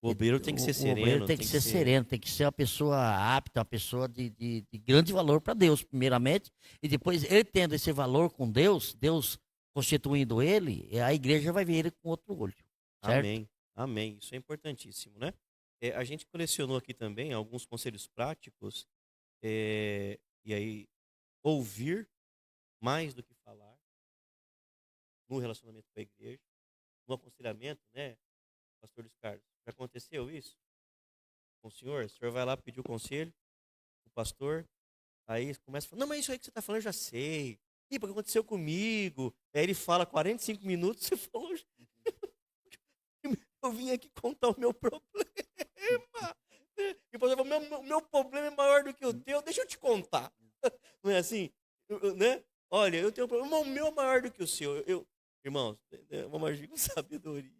O obreiro tem que ser sereno. O obreiro tem que ser sereno, tem que ser uma pessoa apta, uma pessoa de grande valor para Deus, primeiramente. E depois, ele tendo esse valor com Deus, Deus constituindo ele, a igreja vai ver ele com outro olho. Certo? Amém, amém. Isso é importantíssimo, né? A gente colecionou aqui também alguns conselhos práticos, e aí, ouvir mais do que falar no relacionamento com a igreja, no aconselhamento, né, pastor Luiz Carlos? Já aconteceu isso com o senhor? O senhor vai lá pedir o conselho, o pastor, aí começa a falar, não, mas isso aí que você está falando eu já sei. Ih, porque aconteceu comigo. Aí ele fala 45 minutos, você falou, eu vim aqui contar o meu problema. E depois eu falo, meu problema é maior do que o teu, deixa eu te contar. Não é assim? Né? Olha, eu tenho um problema, o meu é maior do que o seu. Irmãos, vamos agir com sabedoria.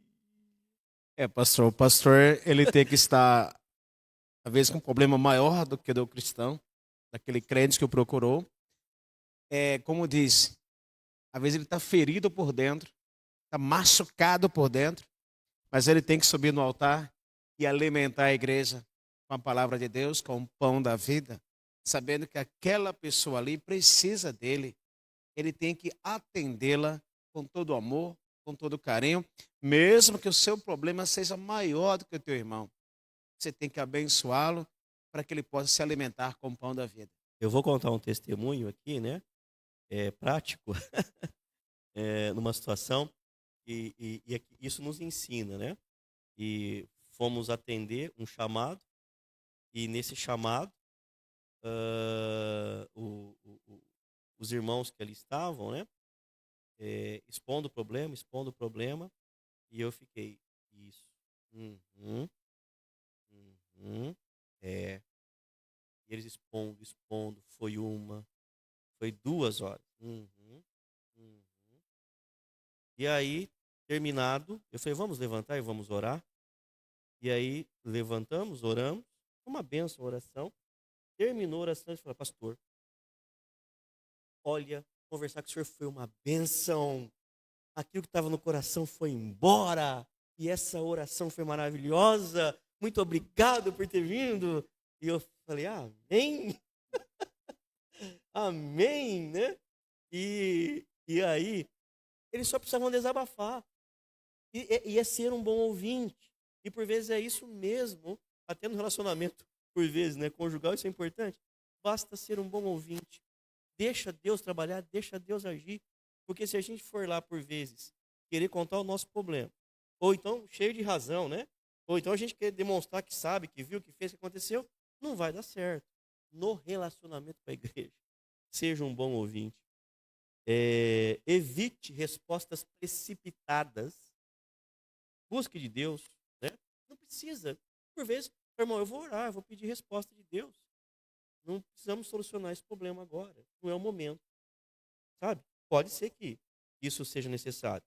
Pastor, o pastor, ele tem que estar, às vezes, com um problema maior do que o do cristão, daquele crente que o procurou. Como diz, às vezes ele está ferido por dentro, está machucado por dentro, mas ele tem que subir no altar e alimentar a igreja com a palavra de Deus, com o pão da vida, sabendo que aquela pessoa ali precisa dele. Ele tem que atendê-la com todo amor, com todo carinho, mesmo que o seu problema seja maior do que o teu irmão. Você tem que abençoá-lo para que ele possa se alimentar com o pão da vida. Eu vou contar um testemunho aqui, né? Prático, numa situação, e isso nos ensina, né? E fomos atender um chamado, e nesse chamado, os irmãos que ali estavam, né? Expondo o problema, e eu fiquei, isso, e eles expondo, foi 2 horas. E aí, terminado, eu falei, vamos levantar e vamos orar. E aí, levantamos, oramos, uma bênção, oração. Terminou a oração, ele falou, pastor, olha, conversar com o senhor foi uma bênção. Aquilo que estava no coração foi embora. E essa oração foi maravilhosa. Muito obrigado por ter vindo. E eu falei, amém. Amém, né? E aí, eles só precisavam desabafar. E é ser um bom ouvinte. E por vezes é isso mesmo, até no relacionamento, por vezes, né, conjugal, isso é importante. Basta ser um bom ouvinte. Deixa Deus trabalhar, deixa Deus agir. Porque se a gente for lá, por vezes, querer contar o nosso problema, ou então cheio de razão, né? Ou então a gente quer demonstrar que sabe, que viu, que fez, que aconteceu, não vai dar certo. No relacionamento com a igreja, seja um bom ouvinte. Evite respostas precipitadas. Busque de Deus, né? Não precisa. Por vezes, irmão, eu vou orar, eu vou pedir resposta de Deus. Não precisamos solucionar esse problema agora. Não é o momento. Sabe? Pode ser que isso seja necessário.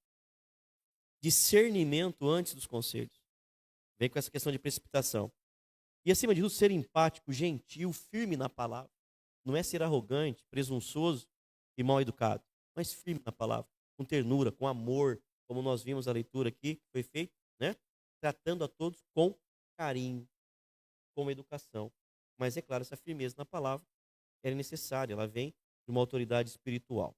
Discernimento antes dos conselhos. Vem com essa questão de precipitação. E, acima de tudo, ser empático, gentil, firme na palavra. Não é ser arrogante, presunçoso e mal educado, mas firme na palavra, com ternura, com amor, como nós vimos a leitura aqui, que foi feita, né? Tratando a todos com carinho, com educação. Mas, é claro, essa firmeza na palavra é necessária, ela vem de uma autoridade espiritual.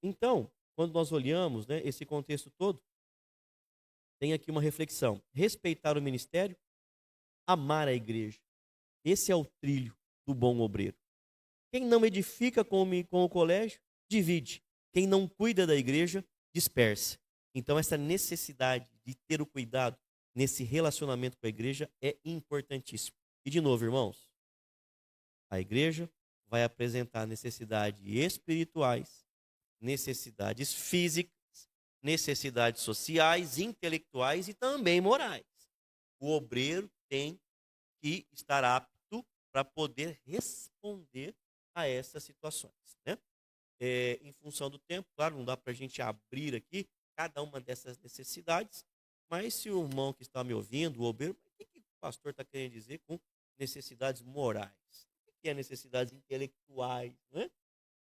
Então, quando nós olhamos, né, esse contexto todo, tem aqui uma reflexão. Respeitar o ministério, amar a igreja. Esse é o trilho do bom obreiro. Quem não edifica com o colégio, divide. Quem não cuida da igreja, dispersa. Então, essa necessidade de ter o cuidado nesse relacionamento com a igreja é importantíssimo. E, de novo, irmãos, a igreja vai apresentar necessidades espirituais, necessidades físicas, necessidades sociais, intelectuais e também morais. O obreiro tem que estar apto para poder responder a essas situações, né? Em função do tempo, claro, não dá para a gente abrir aqui cada uma dessas necessidades, mas se o irmão que está me ouvindo, o obreiro, o que o pastor está querendo dizer com necessidades morais? O que é necessidades intelectuais, né?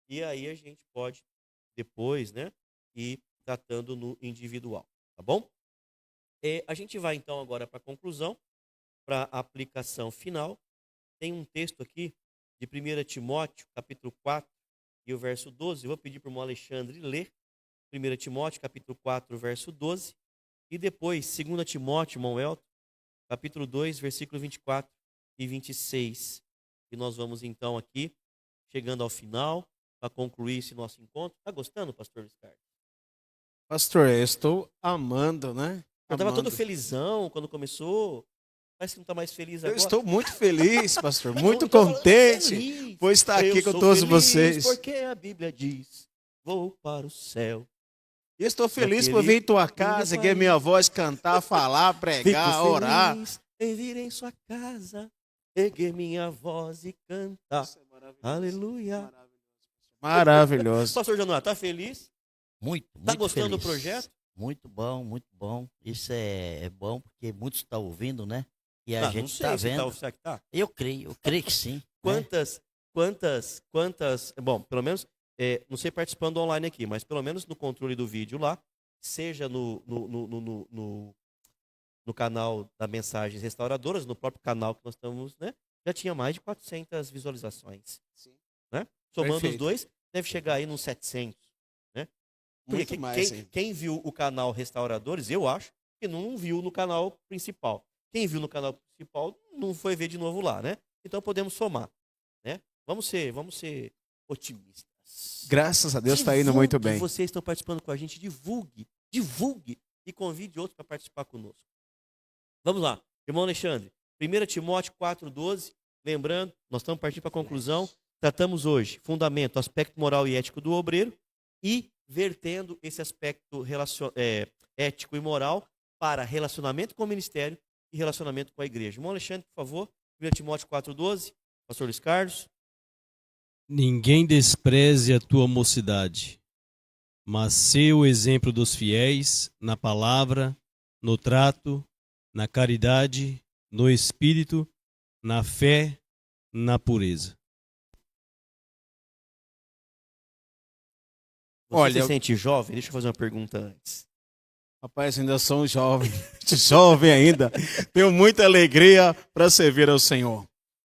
E aí a gente pode depois, né, ir tratando no individual, tá bom? A gente vai então agora para a conclusão, para a aplicação final. Tem um texto aqui de 1 Timóteo, capítulo 4, e o verso 12. Eu vou pedir para o irmão Alexandre ler 1 Timóteo, capítulo 4, verso 12. E depois, 2 Timóteo, irmão Elton, capítulo 2, versículo 24 e 26. E nós vamos então aqui, chegando ao final, para concluir esse nosso encontro. Está gostando, pastor Ricardo? Pastor, eu estou amando, né? Eu estava todo Amando. felizão quando começou. Parece que não está mais feliz Eu agora. estou muito feliz, pastor, muito Eu tô contente feliz. por estar aqui Eu com sou todos feliz vocês. Porque a Bíblia diz: vou para o céu. E estou feliz por Naquele vir em tua casa, lindo que minha país. voz cantar, falar, pregar, Fico orar. feliz em vir em sua casa, erguer minha voz e cantar. Aleluia. Maravilhoso. Pastor Januário, está feliz? Muito, Está muito gostando do feliz. projeto? Muito bom, muito bom. Isso é bom porque muitos estão ouvindo, né? E a Ah, gente não sei está se vendo. será que tá? Eu creio que sim. né? Quantas, bom, pelo menos, não sei participando online aqui, mas pelo menos no controle do vídeo lá, seja no canal da Mensagens Restauradoras, no próprio canal que nós estamos, né? Já tinha mais de 400 visualizações. Sim. Né? Somando Perfeito. os dois, deve chegar aí nos 700. Né? Porque Muito mais, hein? quem viu o canal Restauradores, eu acho que não viu no canal principal. Quem viu no canal principal não foi ver de novo lá, né? Então podemos somar, né? Vamos ser otimistas. Graças a Deus está indo muito bem. Vocês estão participando com a gente, divulgue e convide outros para participar conosco. Vamos lá, irmão Alexandre, 1 Timóteo 4,12, lembrando, nós estamos partindo para a conclusão, tratamos hoje fundamento, aspecto moral e ético do obreiro e vertendo esse aspecto ético e moral para relacionamento com o ministério e relacionamento com a igreja. Irmão Alexandre, por favor, 1 Timóteo 4,12, pastor Luiz Carlos. Ninguém despreze a tua mocidade, mas sê o exemplo dos fiéis na palavra, no trato, na caridade, no espírito, na fé, na pureza. Você Olha, se sente jovem? Deixa eu fazer uma pergunta antes. Rapaz, ainda sou um jovem, jovem ainda. Tenho muita alegria para servir ao Senhor.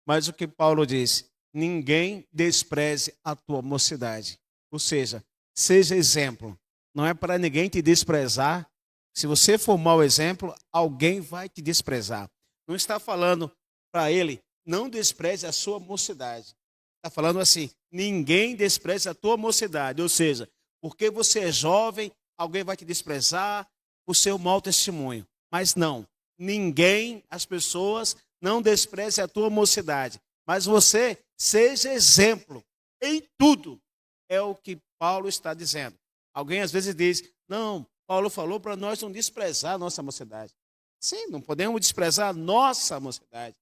Mas o que Paulo disse, ninguém despreze a tua mocidade. Ou seja, seja exemplo. Não é para ninguém te desprezar. Se você for mau exemplo, alguém vai te desprezar. Não está falando para ele, não despreze a sua mocidade. Está falando assim, ninguém despreze a tua mocidade. Ou seja, porque você é jovem, alguém vai te desprezar por seu mau testemunho. Mas não, ninguém, as pessoas, não despreze a tua mocidade. Mas você seja exemplo em tudo. É o que Paulo está dizendo. Alguém às vezes diz, não, Paulo falou para nós não desprezar a nossa mocidade. Sim, não podemos desprezar a nossa mocidade.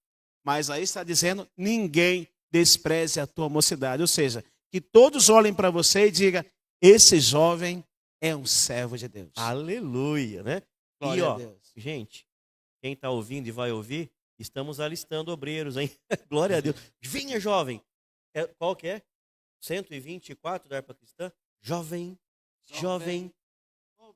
Mas aí está dizendo, ninguém despreze a tua mocidade. Ou seja, que todos olhem para você e digam, esse jovem é um servo de Deus. Aleluia, né? Glória E ó, a Deus. gente, quem está ouvindo e vai ouvir, estamos alistando obreiros, hein? Glória a Deus. Vinha, jovem. Qual que é? 124 da harpa cristã? Jovem,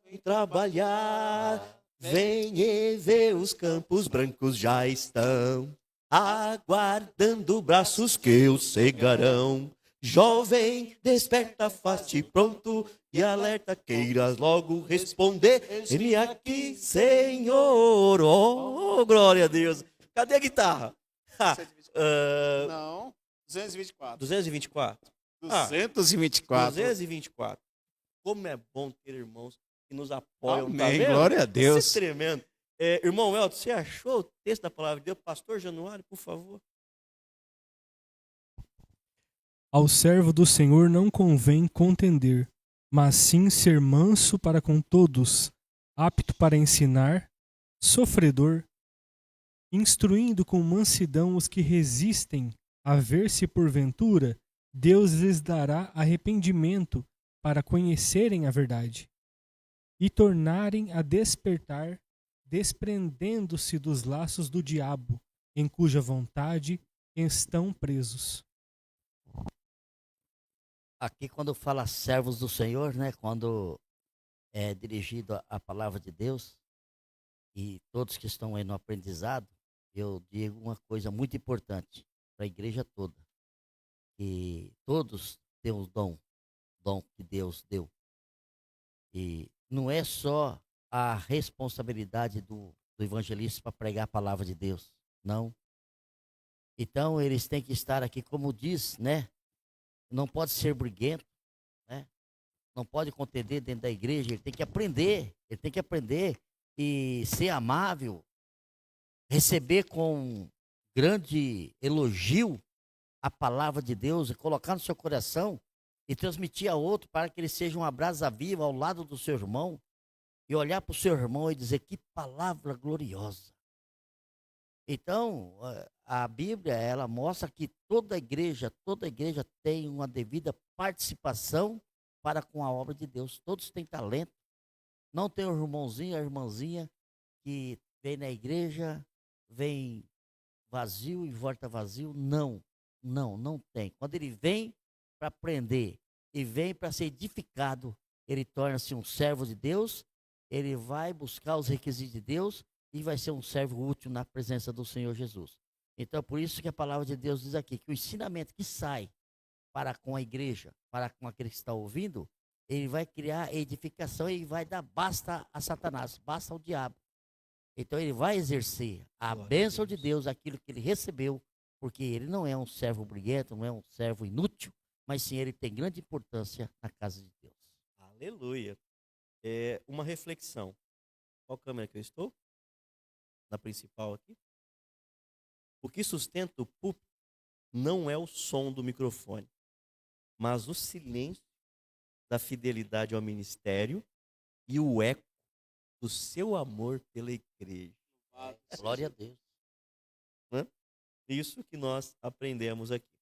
vem trabalhar. Vem e vê os campos brancos já estão aguardando braços que o cegarão. Jovem, desperta, faz-te pronto e alerta, queiras logo responder. Ele aqui, Senhor. Oh, glória a Deus. Cadê a guitarra? Não, 224. 224. 224. 224. Como é bom ter irmãos que nos apoiam. Amém, tá vendo? glória a Deus. Isso é tremendo. Irmão Elton, você achou o texto da palavra de Deus? Pastor Januário, por favor. Ao servo do Senhor não convém contender, mas sim ser manso para com todos, apto para ensinar, sofredor, instruindo com mansidão os que resistem, a ver se porventura Deus lhes dará arrependimento para conhecerem a verdade e tornarem a despertar, desprendendo-se dos laços do diabo, em cuja vontade estão presos. Aqui quando fala servos do Senhor, né, quando é dirigido a palavra de Deus, e todos que estão aí no aprendizado, eu digo uma coisa muito importante para a igreja toda, que todos têm o dom que Deus deu. E não é só a responsabilidade do evangelista para pregar a palavra de Deus, não. Então eles têm que estar aqui, como diz, né? Não pode ser briguento, né? Não pode contender dentro da igreja, ele tem que aprender e ser amável, receber com grande elogio a palavra de Deus e colocar no seu coração e transmitir a outro para que ele seja uma brasa viva ao lado do seu irmão e olhar para o seu irmão e dizer: que palavra gloriosa. Então, a Bíblia, ela mostra que toda igreja tem uma devida participação para com a obra de Deus. Todos têm talento. Não tem o irmãozinho, a irmãzinha que vem na igreja, vem vazio e volta vazio. Não tem. Quando ele vem para aprender e vem para ser edificado, ele torna-se um servo de Deus, ele vai buscar os requisitos de Deus e vai ser um servo útil na presença do Senhor Jesus. Então, por isso que a palavra de Deus diz aqui, que o ensinamento que sai para com a igreja, para com aquele que está ouvindo, ele vai criar edificação e vai dar basta a Satanás, basta ao diabo. Então, ele vai exercer a bênção de Deus, aquilo que ele recebeu, porque ele não é um servo briguento, não é um servo inútil, mas sim ele tem grande importância na casa de Deus. Aleluia. Uma reflexão. Qual câmera que eu estou? Na principal aqui. O que sustenta o púlpito não é o som do microfone, mas o silêncio da fidelidade ao ministério e o eco do seu amor pela igreja. Glória a Deus. Né? Isso que nós aprendemos aqui.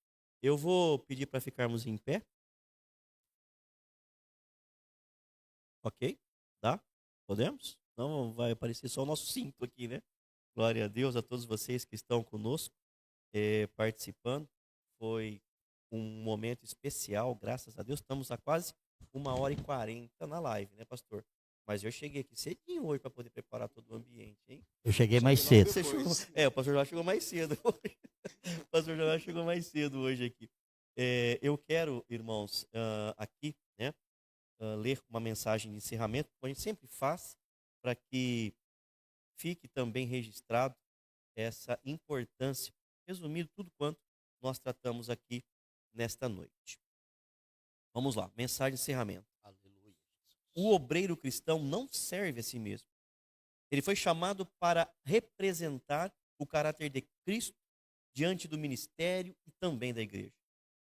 Eu vou pedir para ficarmos em pé. Ok? Dá? Podemos? Não vai aparecer só o nosso cinto aqui, né? Glória a Deus, a todos vocês que estão conosco, participando. Foi um momento especial, graças a Deus. Estamos a quase 1h40 na live, né, pastor? Mas eu cheguei aqui cedinho hoje para poder preparar todo o ambiente, hein? Eu cheguei mais cedo. Você chegou, o pastor já chegou mais cedo hoje. O pastor já chegou mais cedo hoje aqui. Eu quero, irmãos, aqui, né, ler uma mensagem de encerramento, como a gente sempre faz, para que fique também registrado essa importância, resumindo tudo quanto nós tratamos aqui nesta noite. Vamos lá, mensagem de encerramento. Aleluia. O obreiro cristão não serve a si mesmo. Ele foi chamado para representar o caráter de Cristo diante do ministério e também da igreja.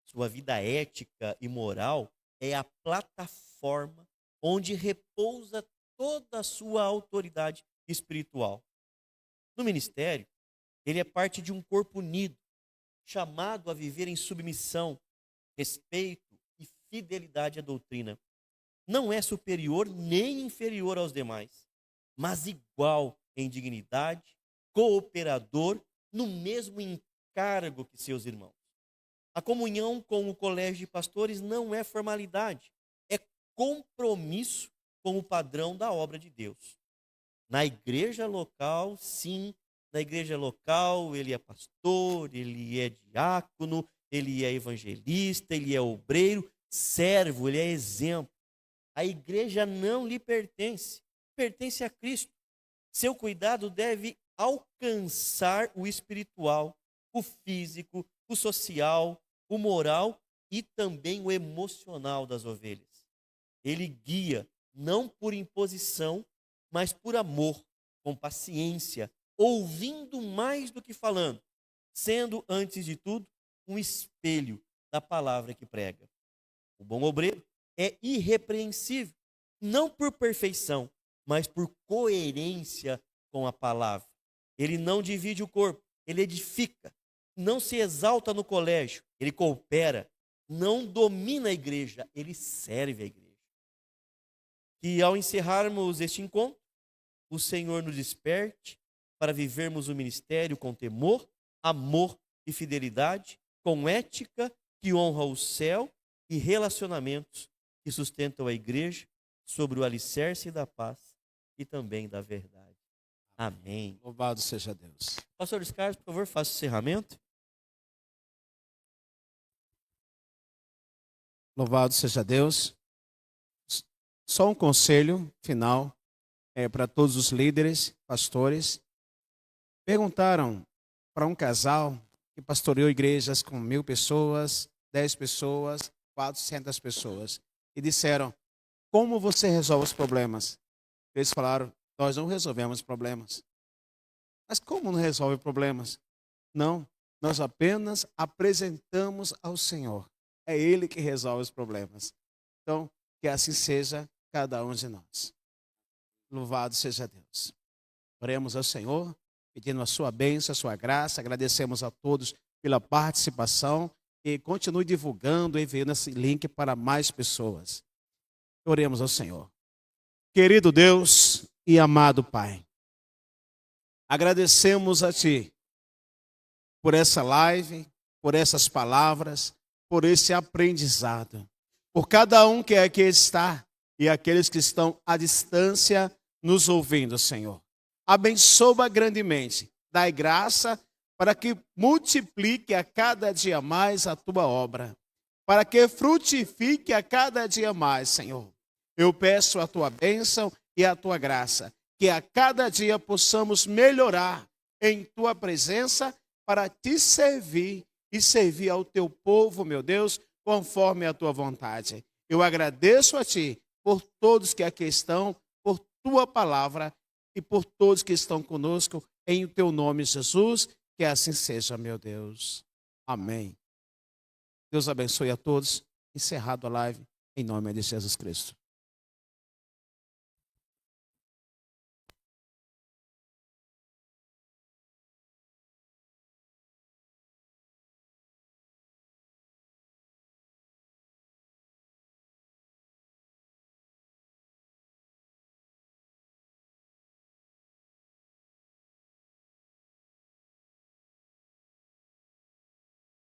Sua vida ética e moral é a plataforma onde repousa toda a sua autoridade espiritual. No ministério, ele é parte de um corpo unido, chamado a viver em submissão, respeito e fidelidade à doutrina. Não é superior nem inferior aos demais, mas igual em dignidade, cooperador no mesmo encargo que seus irmãos. A comunhão com o colégio de pastores não é formalidade, é compromisso com o padrão da obra de Deus. Na igreja local, sim, na igreja local ele é pastor, ele é diácono, ele é evangelista, ele é obreiro, servo, ele é exemplo. A igreja não lhe pertence, pertence a Cristo. Seu cuidado deve alcançar o espiritual, o físico, o social, o moral e também o emocional das ovelhas. Ele guia, não por imposição, mas por amor, com paciência, ouvindo mais do que falando, sendo, antes de tudo, um espelho da palavra que prega. O bom obreiro é irrepreensível, não por perfeição, mas por coerência com a palavra. Ele não divide o corpo, ele edifica. Não se exalta no colégio, ele coopera. Não domina a igreja, ele serve a igreja. E ao encerrarmos este encontro, o Senhor nos desperte para vivermos o ministério com temor, amor e fidelidade, com ética que honra o céu e relacionamentos que sustentam a igreja sobre o alicerce da paz e também da verdade. Amém. Louvado seja Deus. Pastor Carlos, por favor, faça o encerramento. Louvado seja Deus. Só um conselho final para todos os líderes, pastores. Perguntaram para um casal que pastoreou igrejas com 1.000 pessoas, 10 pessoas, 400 pessoas. E disseram, como você resolve os problemas? Eles falaram, nós não resolvemos problemas. Mas como não resolve problemas? Não, nós apenas apresentamos ao Senhor. É Ele que resolve os problemas. Então, que assim seja cada um de nós. Louvado seja Deus. Oremos ao Senhor, pedindo a sua bênção, a sua graça. Agradecemos a todos pela participação e continue divulgando, enviando esse link para mais pessoas. Oremos ao Senhor. Querido Deus e amado Pai, agradecemos a Ti por essa live, por essas palavras, por esse aprendizado, por cada um que aqui está e aqueles que estão à distância nos ouvindo, Senhor. Abençoa grandemente, dai graça para que multiplique a cada dia mais a Tua obra, para que frutifique a cada dia mais, Senhor. Eu peço a Tua bênção e a Tua graça, que a cada dia possamos melhorar em Tua presença para Te servir e servir ao Teu povo, meu Deus, conforme a Tua vontade. Eu agradeço a Ti por todos que aqui estão, por Tua palavra e por todos que estão conosco, em Teu nome, Jesus, que assim seja, meu Deus. Amém. Deus abençoe a todos. Encerrado a live, em nome de Jesus Cristo.